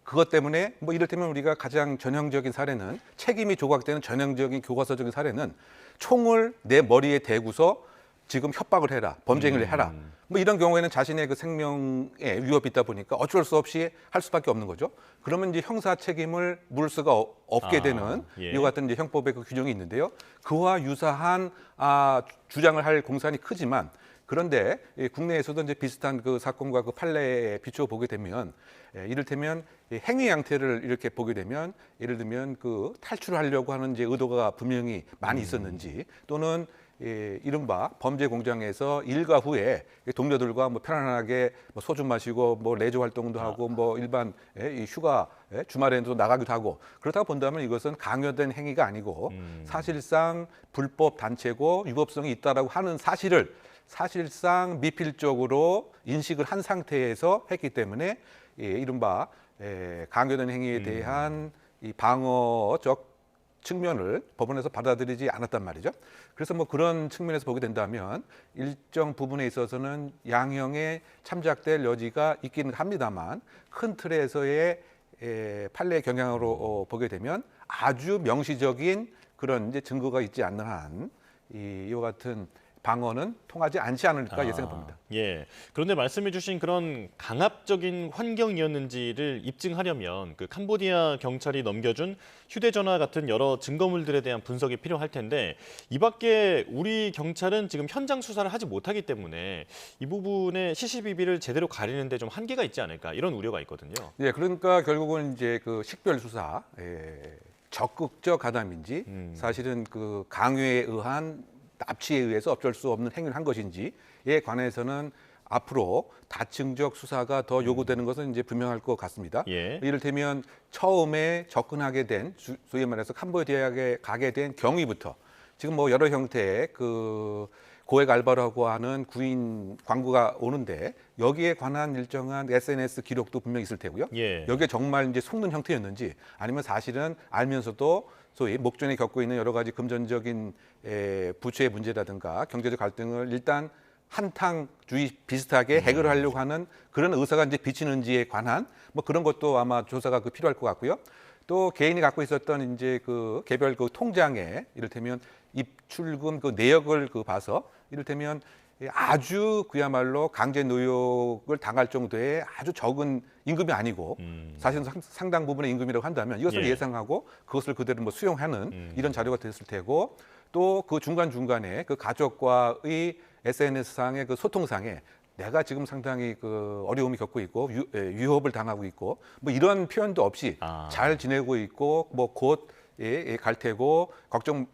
그것 때문에 뭐 이를테면 우리가 가장 전형적인 사례는 책임이 조각되는 전형적인 교과서적인 사례는 총을 내 머리에 대고서 지금 협박을 해라, 범죄 행위를 해라. 뭐 이런 경우에는 자신의 그 생명에 위협이 있다 보니까 어쩔 수 없이 할 수밖에 없는 거죠. 그러면 이제 형사 책임을 물을 수가 없게 되는 예. 이와 같은 이제 형법의 그 규정이 있는데요. 그와 유사한 주장을 할 공산이 크지만 그런데 국내에서도 이제 비슷한 그 사건과 그 판례에 비추어 보게 되면 이를테면 행위 양태를 이렇게 보게 되면 예를 들면 그 탈출하려고 하는 이제 의도가 분명히 많이 있었는지 또는 이른바 범죄 공장에서 일과 후에 동료들과 뭐 편안하게 뭐 소주 마시고 뭐 레저 활동도 하고 뭐 일반 이 휴가 주말에도 나가기도 하고 그렇다고 본다면 이것은 강요된 행위가 아니고 사실상 불법 단체고 위법성이 있다라고 하는 사실을 사실상 미필적으로 인식을 한 상태에서 했기 때문에 이른바 강요된 행위에 대한 이 방어적 측면을 법원에서 받아들이지 않았단 말이죠. 그래서 뭐 그런 측면에서 보게 된다면 일정 부분에 있어서는 양형에 참작될 여지가 있기는 합니다만 큰 틀에서의 판례 경향으로 보게 되면 아주 명시적인 그런 이제 증거가 있지 않는 한 이와 같은 방어는 통하지 않지 않을까 예상해 봅니다. 예. 그런데 말씀해주신 그런 강압적인 환경이었는지를 입증하려면 그 캄보디아 경찰이 넘겨준 휴대전화 같은 여러 증거물들에 대한 분석이 필요할 텐데 이 밖에 우리 경찰은 지금 현장 수사를 하지 못하기 때문에 이 부분에 시시비비를 제대로 가리는데 좀 한계가 있지 않을까 이런 우려가 있거든요. 예, 그러니까 결국은 이제 그 식별 수사, 적극적 가담인지 사실은 그 강요에 의한 납치에 의해서 어쩔 수 없는 행위를 한 것인지에 관해서는 앞으로 다층적 수사가 더 요구되는 것은 이제 분명할 것 같습니다. 예. 이를테면 처음에 접근하게 된 소위 말해서 캄보디아에 가게 된 경위부터 지금 뭐 여러 형태의 그 고액 알바라고 하는 구인 광고가 오는데 여기에 관한 일정한 SNS 기록도 분명히 있을 테고요. 예. 여기에 정말 이제 속는 형태였는지 아니면 사실은 알면서도 소위 목전에 겪고 있는 여러 가지 금전적인 부채의 문제라든가 경제적 갈등을 일단 한탕주의 비슷하게 해결하려고 하는 그런 의사가 이제 비치는지에 관한 뭐 그런 것도 아마 조사가 필요할 것 같고요. 또 개인이 갖고 있었던 이제 그 개별 그 통장에 이를테면 입출금 그 내역을 봐서 이를테면 아주 그야말로 강제 노역을 당할 정도의 아주 적은 임금이 아니고 사실은 상당 부분의 임금이라고 한다면 이것을 예상하고 그것을 그대로 뭐 수용하는 이런 자료가 됐을 테고 또 그 중간중간에 그 가족과의 SNS상의 그 소통상에 내가 지금 상당히 그 어려움이 겪고 있고 위협을 당하고 있고 뭐 이런 표현도 없이 잘 지내고 있고 뭐 곧 갈 테고 걱정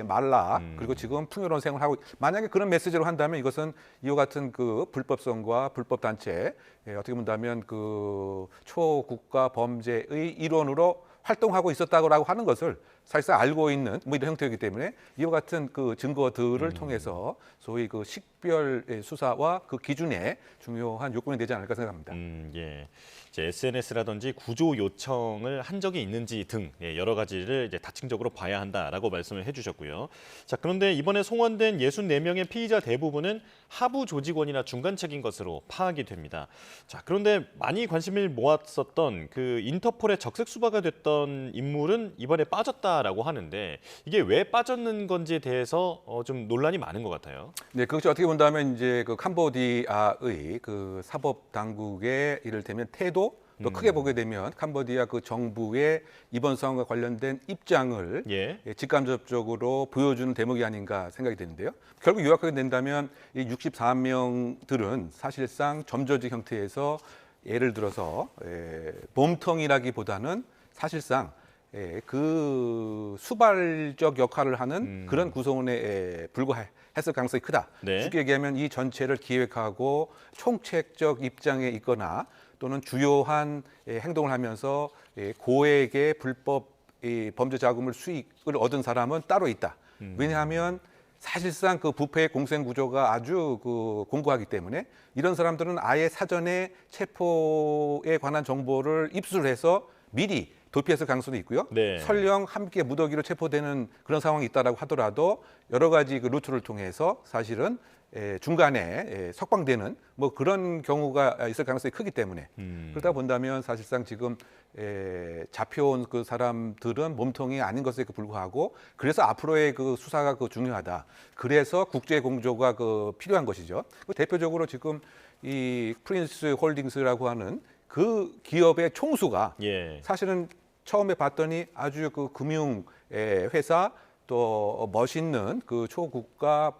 말라 그리고 지금 풍요로운 생활을 하고 만약에 그런 메시지로 한다면 이것은 이와 같은 그 불법성과 불법 단체 어떻게 본다면 그 초국가 범죄의 일원으로 활동하고 있었다고 하는 것을 사실상 알고 있는 뭐 이런 형태이기 때문에 이와 같은 그 증거들을 통해서 소위 그 식별 수사와 그 기준에 중요한 요건이 되지 않을까 생각합니다. 예. 이제 SNS라든지 구조 요청을 한 적이 있는지 등 여러 가지를 이제 다층적으로 봐야 한다라고 말씀을 해주셨고요. 자, 그런데 이번에 송환된 64명의 피의자 대부분은 하부 조직원이나 중간책인 것으로 파악이 됩니다. 자, 그런데 많이 관심을 모았었던 그 인터폴의 적색 수배가 됐던 인물은 이번에 빠졌다라고 하는데 이게 왜 빠졌는 건지에 대해서 좀 논란이 많은 것 같아요. 네, 그것이 어떻게 본다면 이제 그 캄보디아의 그 사법 당국의 이를테면 태도 또 크게 보게 되면 캄보디아 그 정부의 이번 사안과 관련된 입장을 직간접적으로 보여주는 대목이 아닌가 생각이 되는데요. 결국 요약하게 된다면 이 64명들은 사실상 점조직 형태에서 예를 들어서 몸통이라기보다는 사실상 그 수발적 역할을 하는 그런 구성원에 불과했을 가능성이 크다. 쉽게 얘기하면 이 전체를 기획하고 총책적 입장에 있거나 또는 주요한 행동을 하면서 고액의 불법 범죄 자금을 수익을 얻은 사람은 따로 있다. 왜냐하면 사실상 그 부패의 공생 구조가 아주 그 공고하기 때문에 이런 사람들은 아예 사전에 체포에 관한 정보를 입수해서 미리 도피했을 가능성도 있고요. 네. 설령 함께 무더기로 체포되는 그런 상황이 있다라고 하더라도 여러 가지 그 루트를 통해서 사실은 중간에 석방되는 뭐 그런 경우가 있을 가능성이 크기 때문에 그러다 본다면 사실상 지금 잡혀온 그 사람들은 몸통이 아닌 것에 불구하고 그래서 앞으로의 그 수사가 그 중요하다. 그래서 국제 공조가 그 필요한 것이죠. 대표적으로 지금 이 프린스 홀딩스라고 하는 그 기업의 총수가 사실은 처음에 봤더니 아주 그 금융 회사 또 멋있는 그 초국가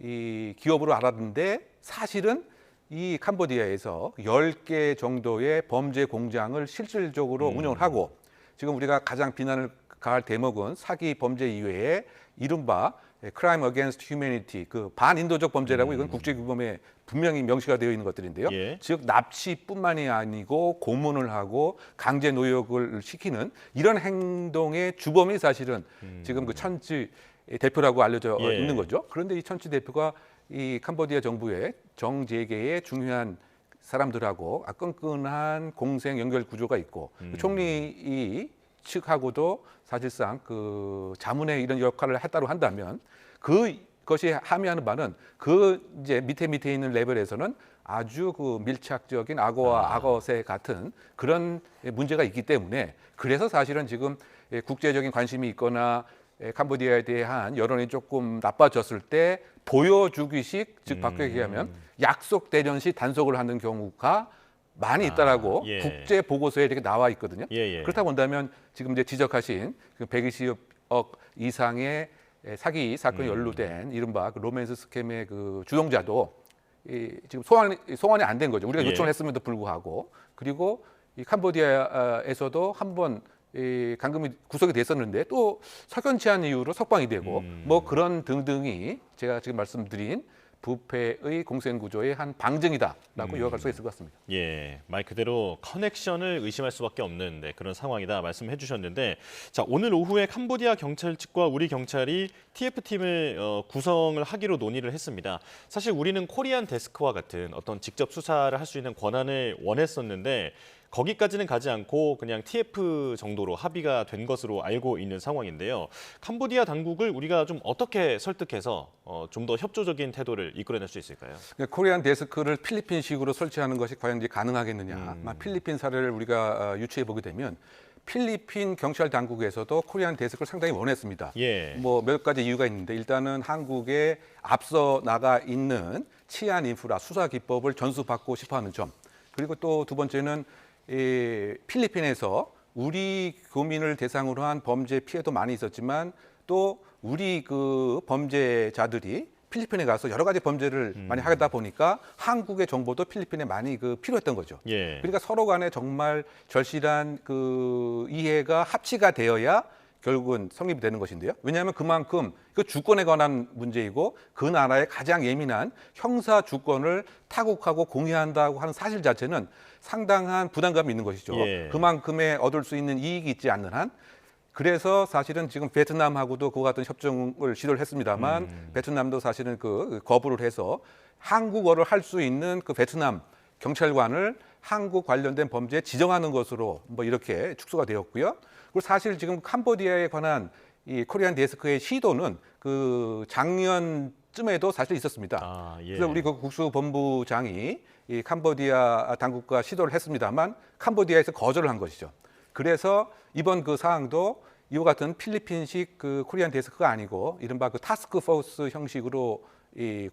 이 기업으로 알았는데 사실은 이 캄보디아에서 10개 정도의 범죄 공장을 실질적으로 운영을 하고 지금 우리가 가장 비난을 가할 대목은 사기 범죄 이외에 이른바 Crime Against Humanity, 그 반인도적 범죄라고 이건 국제규범에 분명히 명시가 되어 있는 것들인데요. 즉 납치뿐만이 아니고 고문을 하고 강제 노역을 시키는 이런 행동의 주범이 사실은 지금 그 천지 대표라고 알려져 있는 거죠. 그런데 이 천지 대표가 이 캄보디아 정부의 정재계의 중요한 사람들하고 끈끈한 공생 연결 구조가 있고 총리 측하고도 사실상 그 자문의 이런 역할을 했다고 한다면 그것이 함의하는 바는 그 이제 밑에 있는 레벨에서는 아주 그 밀착적인 악어와 악어새 같은 그런 문제가 있기 때문에 그래서 사실은 지금 국제적인 관심이 있거나 캄보디아에 대한 여론이 조금 나빠졌을 때 보여주기식, 즉 바꾸게 얘기하면 약속 대전시 단속을 하는 경우가 많이 있다라고 국제 보고서에 이렇게 나와 있거든요. 그렇다 본다면 지금 이제 지적하신 그 120억 이상의 사기 사건이 연루된 이른바 그 로맨스 스캠의 그 주동자도 지금 소환이 안 된 거죠. 우리가 요청을 했음에도 불구하고 그리고 이 캄보디아에서도 한번 감금이 구속이 됐었는데 또 석연치 않은 이유로 석방이 되고 뭐 그런 등등이 제가 지금 말씀드린 부패의 공생 구조의 한 방증이다라고 요약할 수 있을 것 같습니다. 예, 말 그대로 커넥션을 의심할 수밖에 없는 그런 상황이다 말씀해 주셨는데 자 오늘 오후에 캄보디아 경찰 측과 우리 경찰이 TF팀을 구성을 하기로 논의를 했습니다. 사실 우리는 코리안 데스크와 같은 어떤 직접 수사를 할 수 있는 권한을 원했었는데 거기까지는 가지 않고 그냥 TF 정도로 합의가 된 것으로 알고 있는 상황인데요. 캄보디아 당국을 우리가 좀 어떻게 설득해서 좀 더 협조적인 태도를 이끌어낼 수 있을까요? 코리안 데스크를 필리핀식으로 설치하는 것이 과연 이제 가능하겠느냐. 필리핀 사례를 우리가 유추해 보게 되면 필리핀 경찰 당국에서도 코리안 데스크를 상당히 원했습니다. 뭐 몇 가지 이유가 있는데 일단은 한국에 앞서 나가 있는 치안 인프라, 수사 기법을 전수받고 싶어하는 점. 그리고 또 두 번째는 필리핀에서 우리 교민을 대상으로 한 범죄 피해도 많이 있었지만 또 우리 그 범죄자들이 필리핀에 가서 여러 가지 범죄를 많이 하다 보니까 한국의 정보도 필리핀에 많이 그 필요했던 거죠. 그러니까 서로 간에 정말 절실한 그 이해가 합치가 되어야 결국은 성립이 되는 것인데요. 왜냐하면 그만큼 그 주권에 관한 문제이고 그 나라의 가장 예민한 형사 주권을 타국하고 공유한다고 하는 사실 자체는 상당한 부담감이 있는 것이죠. 그만큼의 얻을 수 있는 이익이 있지 않는 한. 그래서 사실은 지금 베트남하고도 그와 같은 협정을 시도를 했습니다만 베트남도 사실은 그 거부를 해서 한국어를 할 수 있는 그 베트남 경찰관을 한국 관련된 범죄에 지정하는 것으로 뭐 이렇게 축소가 되었고요. 그리고 사실 지금 캄보디아에 관한 이 코리안 데스크의 시도는 그 작년쯤에도 사실 있었습니다. 그래서 우리 그 국수본부장이 이 캄보디아 당국과 시도를 했습니다만 캄보디아에서 거절을 한 것이죠. 그래서 이번 그 사항도 이와 같은 필리핀식 그 코리안 데스크가 아니고 이른바 그 타스크 포스 형식으로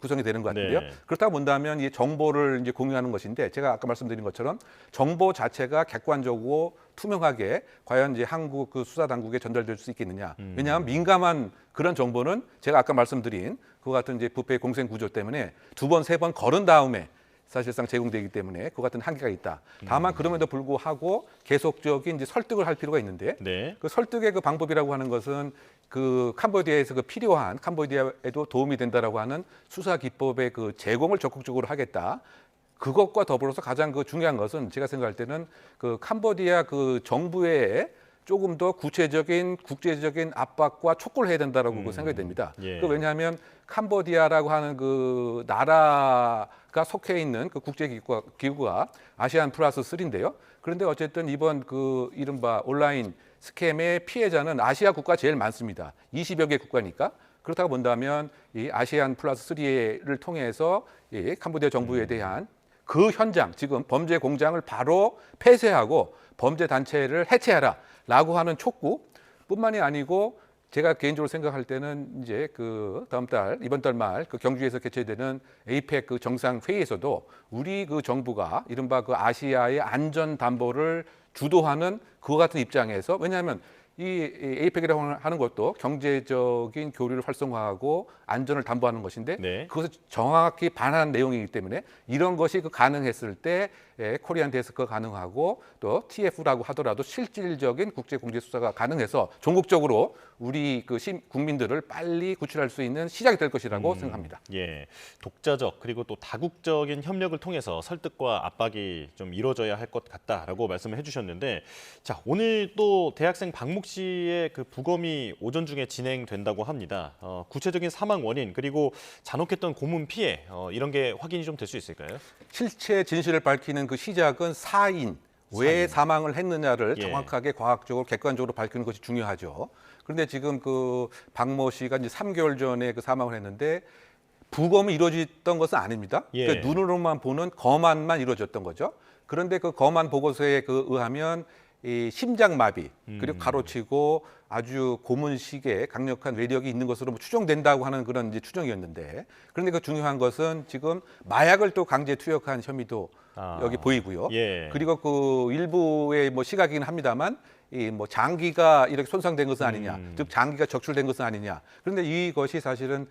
구성이 되는 것 같은데요. 그렇다고 본다면 이 정보를 이제 공유하는 것인데 제가 아까 말씀드린 것처럼 정보 자체가 객관적으로 투명하게 과연 이제 한국 그 수사 당국에 전달될 수 있겠느냐. 왜냐하면 민감한 그런 정보는 제가 아까 말씀드린 그와 같은 이제 부패 공생 구조 때문에 두 번, 세 번 거른 다음에 사실상 제공되기 때문에 그 같은 한계가 있다. 다만 그럼에도 불구하고 계속적인 이제 설득을 할 필요가 있는데 그 설득의 그 방법이라고 하는 것은 그 캄보디아에서 그 필요한 캄보디아에도 도움이 된다라고 하는 수사 기법의 그 제공을 적극적으로 하겠다. 그것과 더불어서 가장 그 중요한 것은 제가 생각할 때는 그 캄보디아 그 정부의 조금 더 구체적인 국제적인 압박과 촉구를 해야 된다라고 생각이 됩니다. 예. 왜냐하면 캄보디아라고 하는 그 나라가 속해 있는 그 국제기구가 아시안 플러스 3인데요. 그런데 어쨌든 이번 그 이른바 온라인 스캠의 피해자는 아시아 국가 제일 많습니다. 20여 개 국가니까. 그렇다고 본다면 이 아시안 플러스 3를 통해서 이 캄보디아 정부에 대한 그 현장, 지금 범죄 공장을 바로 폐쇄하고 범죄 단체를 해체하라라고 하는 촉구뿐만이 아니고 제가 개인적으로 생각할 때는 이제 그 이번 달 말 그 경주에서 개최되는 에이펙 그 정상 회의에서도 우리 그 정부가 이른바 그 아시아의 안전 담보를 주도하는 그와 같은 입장에서, 왜냐하면 이 에이펙이라고 하는 것도 경제적인 교류를 활성화하고 안전을 담보하는 것인데 네. 그것을 정확히 반하는 내용이기 때문에 이런 것이 그 가능했을 때 코리안 데스크가 가능하고 또 TF라고 하더라도 실질적인 국제 공제 수사가 가능해서 전국적으로 우리 그 국민들을 빨리 구출할 수 있는 시작이 될 것이라고 생각합니다. 예, 독자적 그리고 또 다국적인 협력을 통해서 설득과 압박이 좀 이루어져야 할 것 같다라고 말씀을 해주셨는데, 자 오늘 또 대학생 박목 씨의 그 부검이 오전 중에 진행된다고 합니다. 구체적인 사망 원인 그리고 잔혹했던 고문 피해 이런 게 확인이 좀 될 수 있을까요? 실체 진실을 밝히는 그 시작은 사인, 왜 사망을 했느냐를 정확하게 과학적으로 객관적으로 밝히는 것이 중요하죠. 그런데 지금 그 박모 씨가 이제 3개월 전에 그 사망을 했는데 부검이 이루어졌던 것은 아닙니다. 그러니까 눈으로만 보는 검안만 이루어졌던 거죠. 그런데 그 검안 보고서에 의하면 이 심장마비 그리고 가로치고 아주 고문식의 강력한 외력이 있는 것으로 추정된다고 하는 그런 이제 추정이었는데, 그런데 그 중요한 것은 지금 마약을 또 강제 투약한 혐의도 여기 보이고요. 그리고 그 일부의 뭐 시각이긴 합니다만 이 뭐 장기가 이렇게 손상된 것은 아니냐, 즉 장기가 적출된 것은 아니냐. 그런데 이것이 사실은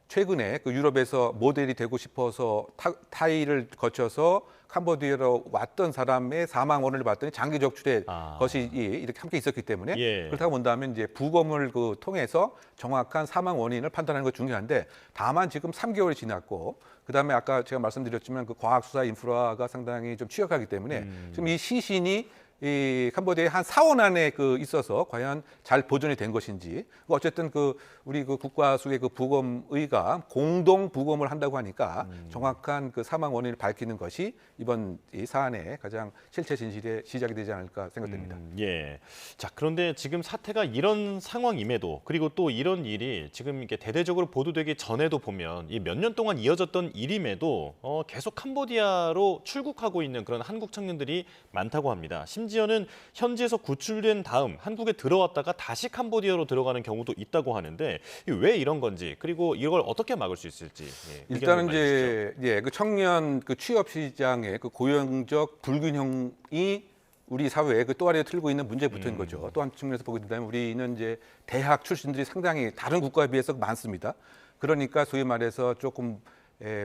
최근에 그 유럽에서 모델이 되고 싶어서 타이를 거쳐서 캄보디아로 왔던 사람의 사망 원인을 봤더니 장기 적출의 것이 이렇게 함께 있었기 때문에 그렇다고 본다면 이제 부검을 그 통해서 정확한 사망 원인을 판단하는 것 중요한데, 다만 지금 3개월이 지났고 그다음에 아까 제가 말씀드렸지만 그 과학 수사 인프라가 상당히 좀 취약하기 때문에 지금 이 시신이 이 캄보디아에 한 4원 안에 그 있어서 과연 잘 보존이 된 것인지, 어쨌든 그 우리 그 국과수의 그 부검의가 공동 부검을 한다고 하니까 정확한 그 사망 원인을 밝히는 것이 이번 이 사안의 가장 실체 진실의 시작이 되지 않을까 생각됩니다. 예. 자, 그런데 지금 사태가 이런 상황임에도, 그리고 또 이런 일이 지금 이게 대대적으로 보도되기 전에도 보면 이 몇 년 동안 이어졌던 일임에도 계속 캄보디아로 출국하고 있는 그런 한국 청년들이 많다고 합니다. 심지어는 현지에서 구출된 다음 한국에 들어왔다가 다시 캄보디아로 들어가는 경우도 있다고 하는데 왜 이런 건지, 그리고 이걸 어떻게 막을 수 있을지. 일단은 이제 그 청년 그 취업 시장의 그 고용적 불균형이 우리 사회에 그 또아리에 틀고 있는 문제부터인 거죠. 또 한 측면에서 보게 된다면 우리는 이제 대학 출신들이 상당히 다른 국가에 비해서 많습니다. 그러니까 소위 말해서 조금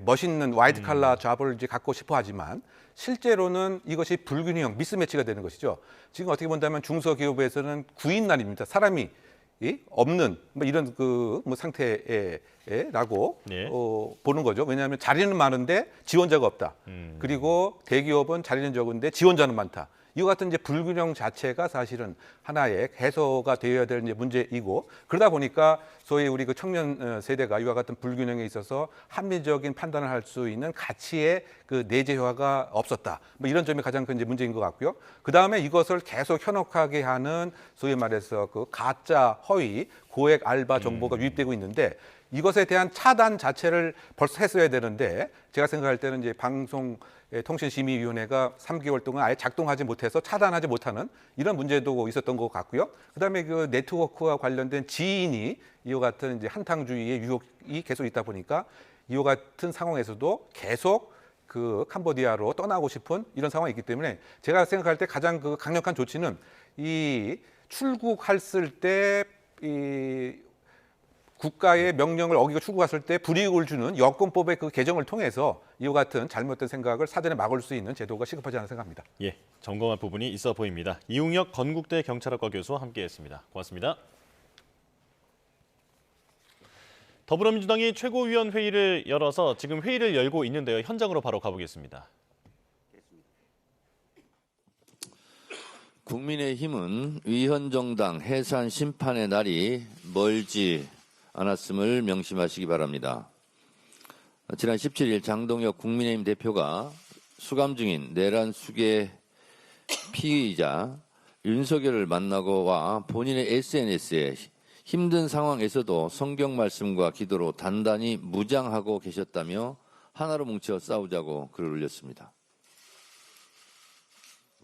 멋있는 화이트 칼라 잡을 이제 갖고 싶어 하지만 실제로는 이것이 불균형, 미스매치가 되는 것이죠. 지금 어떻게 본다면 중소기업에서는 구인난입니다. 사람이 없는 뭐 이런 그 뭐 상태라고 보는 거죠. 왜냐하면 자리는 많은데 지원자가 없다. 그리고 대기업은 자리는 적은데 지원자는 많다. 이와 같은 이제 불균형 자체가 사실은 하나의 해소가 되어야 될 이제 문제이고, 그러다 보니까 소위 우리 그 청년 세대가 이와 같은 불균형에 있어서 합리적인 판단을 할 수 있는 가치의 그 내재화가 없었다. 뭐 이런 점이 가장 큰 이제 문제인 것 같고요. 그 다음에 이것을 계속 현혹하게 하는 소위 말해서 그 가짜 허위 고액 알바 정보가 유입되고 있는데, 이것에 대한 차단 자체를 벌써 했어야 되는데 제가 생각할 때는 이제 방송통신심의위원회가 3개월 동안 아예 작동하지 못해서 차단하지 못하는 이런 문제도 있었던 것 같고요. 그다음에 그 네트워크와 관련된 지인이 이와 같은 이제 한탕주의의 유혹이 계속 있다 보니까 이와 같은 상황에서도 계속 그 캄보디아로 떠나고 싶은 이런 상황이 있기 때문에 제가 생각할 때 가장 그 강력한 조치는 이 출국했을 때 이 국가의 명령을 어기고 출국했을 때 불이익을 주는 여권법의 그 개정을 통해서 이와 같은 잘못된 생각을 사전에 막을 수 있는 제도가 시급하지 않나 생각합니다. 예, 점검할 부분이 있어 보입니다. 이웅혁 건국대 경찰학과 교수와 함께했습니다. 고맙습니다. 더불어민주당이 최고위원회의를 열어서 지금 회의를 열고 있는데요. 현장으로 바로 가보겠습니다. 국민의힘은 위헌정당 해산 심판의 날이 멀지 않았음을 명심하시기 바랍니다. 지난 17일 장동혁 국민의힘 대표가 수감 중인 내란 수계 피의자 윤석열을 만나고 와 본인의 SNS에 힘든 상황에서도 성경 말씀과 기도로 단단히 무장하고 계셨다며 하나로 뭉쳐 싸우자고 글을 올렸습니다.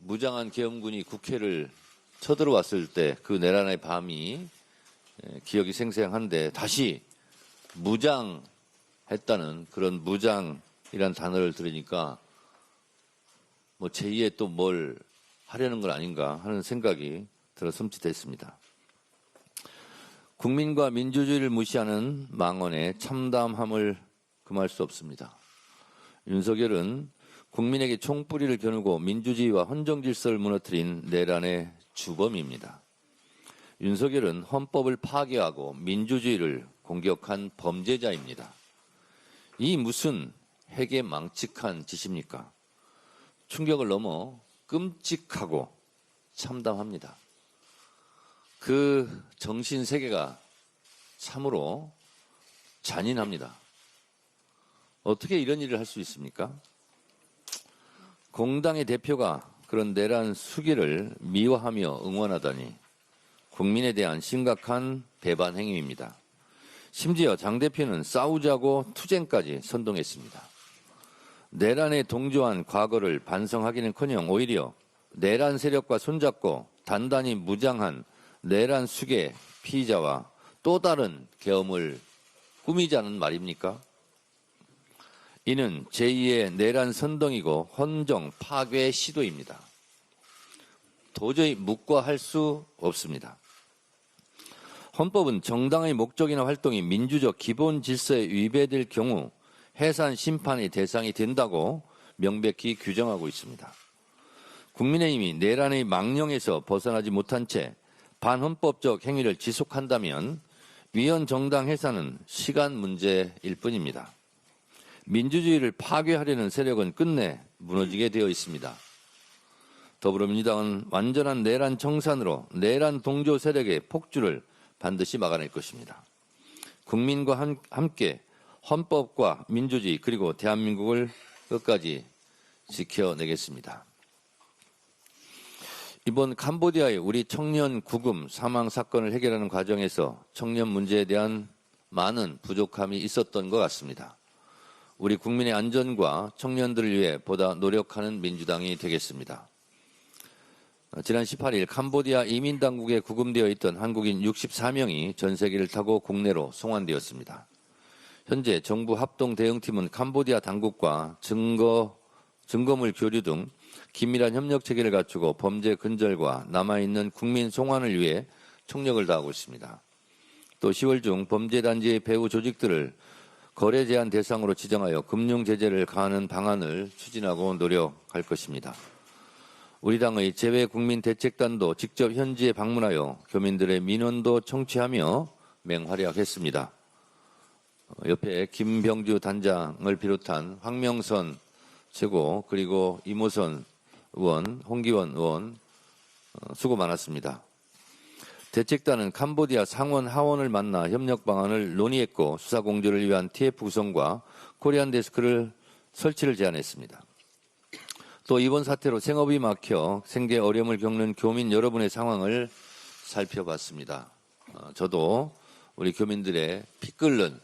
무장한 계엄군이 국회를 쳐들어왔을 때 그 내란의 밤이 기억이 생생한데 다시 무장했다는 그런 무장이란 단어를 들으니까 뭐 제2의 또 뭘 하려는 건 아닌가 하는 생각이 들어 섬찟했습니다. 국민과 민주주의를 무시하는 망언의 참담함을 금할 수 없습니다. 윤석열은 국민에게 총뿌리를 겨누고 민주주의와 헌정질서를 무너뜨린 내란의 주범입니다. 윤석열은 헌법을 파괴하고 민주주의를 공격한 범죄자입니다. 이 무슨 해괴망측한 짓입니까? 충격을 넘어 끔찍하고 참담합니다. 그 정신세계가 참으로 잔인합니다. 어떻게 이런 일을 할 수 있습니까? 공당의 대표가 그런 내란 수기를 미화하며 응원하다니 국민에 대한 심각한 배반 행위입니다. 심지어 장 대표는 싸우자고 투쟁까지 선동했습니다. 내란에 동조한 과거를 반성하기는커녕 오히려 내란 세력과 손잡고 단단히 무장한 내란 수계 피의자와 또 다른 계엄을 꾸미자는 말입니까? 이는 제2의 내란 선동이고 헌정 파괴 시도입니다. 도저히 묵과할 수 없습니다. 헌법은 정당의 목적이나 활동이 민주적 기본 질서에 위배될 경우 해산 심판의 대상이 된다고 명백히 규정하고 있습니다. 국민의힘이 내란의 망령에서 벗어나지 못한 채 반헌법적 행위를 지속한다면 위헌 정당 해산은 시간 문제일 뿐입니다. 민주주의를 파괴하려는 세력은 끝내 무너지게 되어 있습니다. 더불어민주당은 완전한 내란 청산으로 내란 동조 세력의 폭주를 반드시 막아낼 것입니다. 국민과 함께 헌법과 민주주의 그리고 대한민국을 끝까지 지켜내겠습니다. 이번 캄보디아의 우리 청년 구금 사망 사건을 해결하는 과정에서 청년 문제에 대한 많은 부족함이 있었던 것 같습니다. 우리 국민의 안전과 청년들을 위해 보다 노력하는 민주당이 되겠습니다. 지난 18일 캄보디아 이민당국에 구금되어 있던 한국인 64명이 전세기를 타고 국내로 송환되었습니다. 현재 정부 합동 대응팀은 캄보디아 당국과 증거물 교류 등 긴밀한 협력 체계를 갖추고 범죄 근절과 남아있는 국민 송환을 위해 총력을 다하고 있습니다. 또 10월 중 범죄단지의 배후 조직들을 거래 제한 대상으로 지정하여 금융 제재를 가하는 방안을 추진하고 노력할 것입니다. 우리 당의 재외국민대책단도 직접 현지에 방문하여 교민들의 민원도 청취하며 맹활약했습니다. 옆에 김병주 단장을 비롯한 황명선 최고 그리고 이모선 의원, 홍기원 의원 수고 많았습니다. 대책단은 캄보디아 상원 하원을 만나 협력 방안을 논의했고 수사 공조를 위한 TF 구성과 코리안 데스크를 설치를 제안했습니다. 또 이번 사태로 생업이 막혀 생계 어려움을 겪는 교민 여러분의 상황을 살펴봤습니다. 저도 우리 교민들의 피 끓는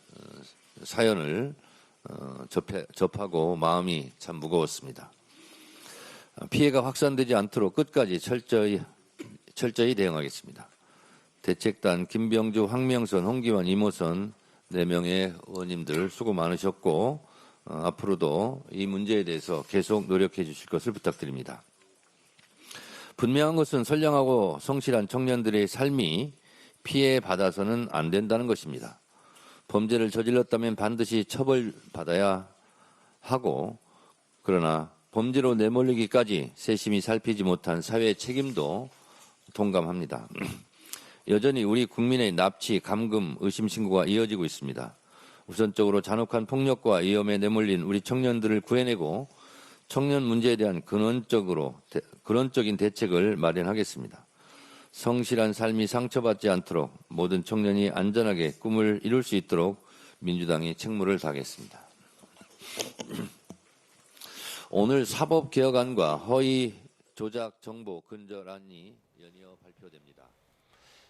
사연을 접하고 마음이 참 무거웠습니다. 피해가 확산되지 않도록 끝까지 철저히 대응하겠습니다. 대책단 김병주, 황명선, 홍기원, 이모선 4명의 의원님들 수고 많으셨고 앞으로도 이 문제에 대해서 계속 노력해 주실 것을 부탁드립니다. 분명한 것은 선량하고 성실한 청년들의 삶이 피해받아서는 안 된다는 것입니다. 범죄를 저질렀다면 반드시 처벌받아야 하고 그러나 범죄로 내몰리기까지 세심히 살피지 못한 사회의 책임도 동감합니다. 여전히 우리 국민의 납치, 감금, 의심 신고가 이어지고 있습니다. 우선적으로 잔혹한 폭력과 위험에 내몰린 우리 청년들을 구해내고 청년 문제에 대한 근원적인 대책을 마련하겠습니다. 성실한 삶이 상처받지 않도록 모든 청년이 안전하게 꿈을 이룰 수 있도록 민주당이 책무를 다하겠습니다. 오늘 사법개혁안과 허위 조작 정보 근절안이 연이어 발표됩니다.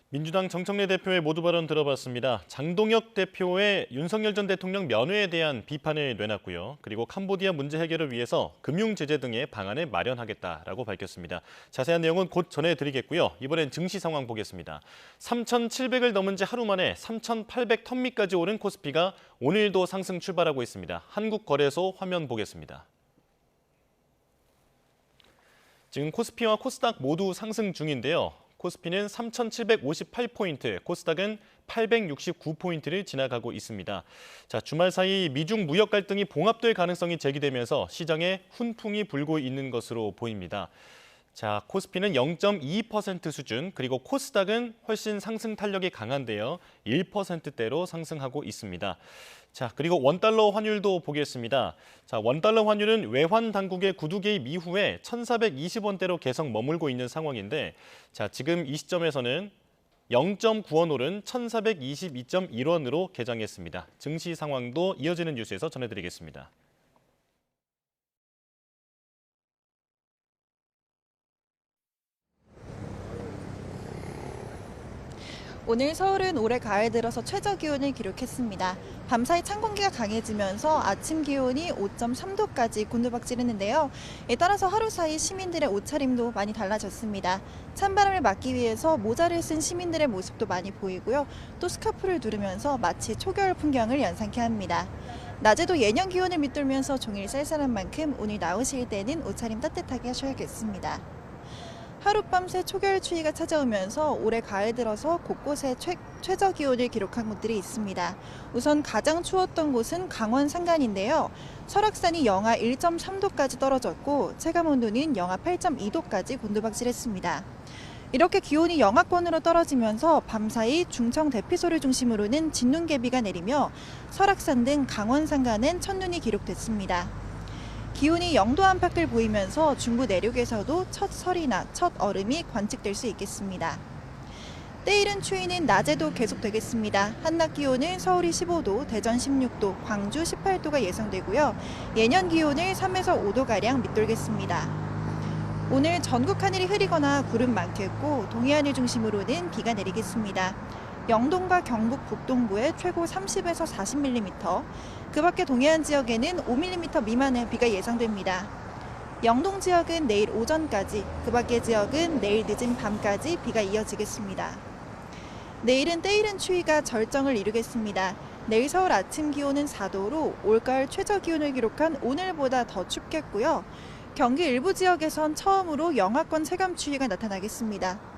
민주당 정청래 대표의 모두 발언 들어봤습니다. 장동혁 대표의 윤석열 전 대통령 면회에 대한 비판을 내놨고요. 그리고 캄보디아 문제 해결을 위해서 금융 제재 등의 방안을 마련하겠다라고 밝혔습니다. 자세한 내용은 곧 전해드리겠고요. 이번엔 증시 상황 보겠습니다. 3,700을 넘은 지 하루 만에 3,800턴미까지 오른 코스피가 오늘도 상승 출발하고 있습니다. 한국거래소 화면 보겠습니다. 지금 코스피와 코스닥 모두 상승 중인데요. 코스피는 3,758포인트, 코스닥은 869포인트를 지나가고 있습니다. 자, 주말 사이 미중 무역 갈등이 봉합될 가능성이 제기되면서 시장에 훈풍이 불고 있는 것으로 보입니다. 자, 코스피는 0.22% 수준, 그리고 코스닥은 훨씬 상승 탄력이 강한데요. 1%대로 상승하고 있습니다. 자, 그리고 원달러 환율도 보겠습니다. 자, 원달러 환율은 외환 당국의 구두 개입 이후에 1,420원대로 계속 머물고 있는 상황인데, 자, 지금 이 시점에서는 0.9원 오른 1,422.1원으로 개장했습니다. 증시 상황도 이어지는 뉴스에서 전해드리겠습니다. 오늘 서울은 올해 가을 들어서 최저 기온을 기록했습니다. 밤사이 찬 공기가 강해지면서 아침 기온이 5.3도까지 곤두박질했는데요. 이에 따라서 하루 사이 시민들의 옷차림도 많이 달라졌습니다. 찬바람을 막기 위해서 모자를 쓴 시민들의 모습도 많이 보이고요. 또 스카프를 두르면서 마치 초겨울 풍경을 연상케 합니다. 낮에도 예년 기온을 밑돌면서 종일 쌀쌀한 만큼 오늘 나오실 때는 옷차림 따뜻하게 하셔야겠습니다. 하룻밤새 초겨울 추위가 찾아오면서 올해 가을 들어서 곳곳에 최저 기온을 기록한 곳들이 있습니다. 우선 가장 추웠던 곳은 강원 산간인데요. 설악산이 영하 1.3도까지 떨어졌고 체감온도는 영하 8.2도까지 곤두박질했습니다. 이렇게 기온이 영하권으로 떨어지면서 밤사이 중청 대피소를 중심으로는 진눈개비가 내리며 설악산 등 강원 산간엔 첫눈이 기록됐습니다. 기온이 0도 안팎을 보이면서 중부 내륙에서도 첫 설이나 첫 얼음이 관측될 수 있겠습니다. 때이른 추위는 낮에도 계속되겠습니다. 한낮 기온은 서울이 15도, 대전 16도, 광주 18도가 예상되고요. 예년 기온을 3에서 5도가량 밑돌겠습니다. 오늘 전국 하늘이 흐리거나 구름 많겠고 동해안을 중심으로는 비가 내리겠습니다. 영동과 경북 북동부에 최고 30에서 40mm, 그 밖에 동해안 지역에는 5mm 미만의 비가 예상됩니다. 영동 지역은 내일 오전까지, 그 밖의 지역은 내일 늦은 밤까지 비가 이어지겠습니다. 내일은 때이른 추위가 절정을 이루겠습니다. 내일 서울 아침 기온은 4도로 올가을 최저 기온을 기록한 오늘보다 더 춥겠고요. 경기 일부 지역에선 처음으로 영하권 체감 추위가 나타나겠습니다.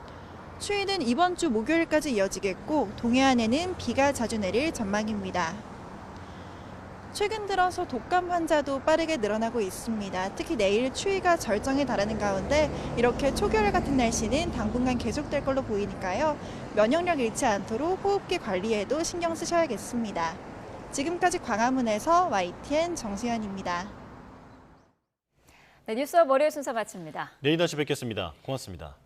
추위는 이번 주 목요일까지 이어지겠고 동해안에는 비가 자주 내릴 전망입니다. 최근 들어서 독감 환자도 빠르게 늘어나고 있습니다. 특히 내일 추위가 절정에 달하는 가운데 이렇게 초겨울 같은 날씨는 당분간 계속될 걸로 보이니까요. 면역력 잃지 않도록 호흡기 관리에도 신경 쓰셔야겠습니다. 지금까지 광화문에서 YTN 정수현입니다. 네, 뉴스업 월요일 순서 마칩니다. 내일 다시 뵙겠습니다. 고맙습니다.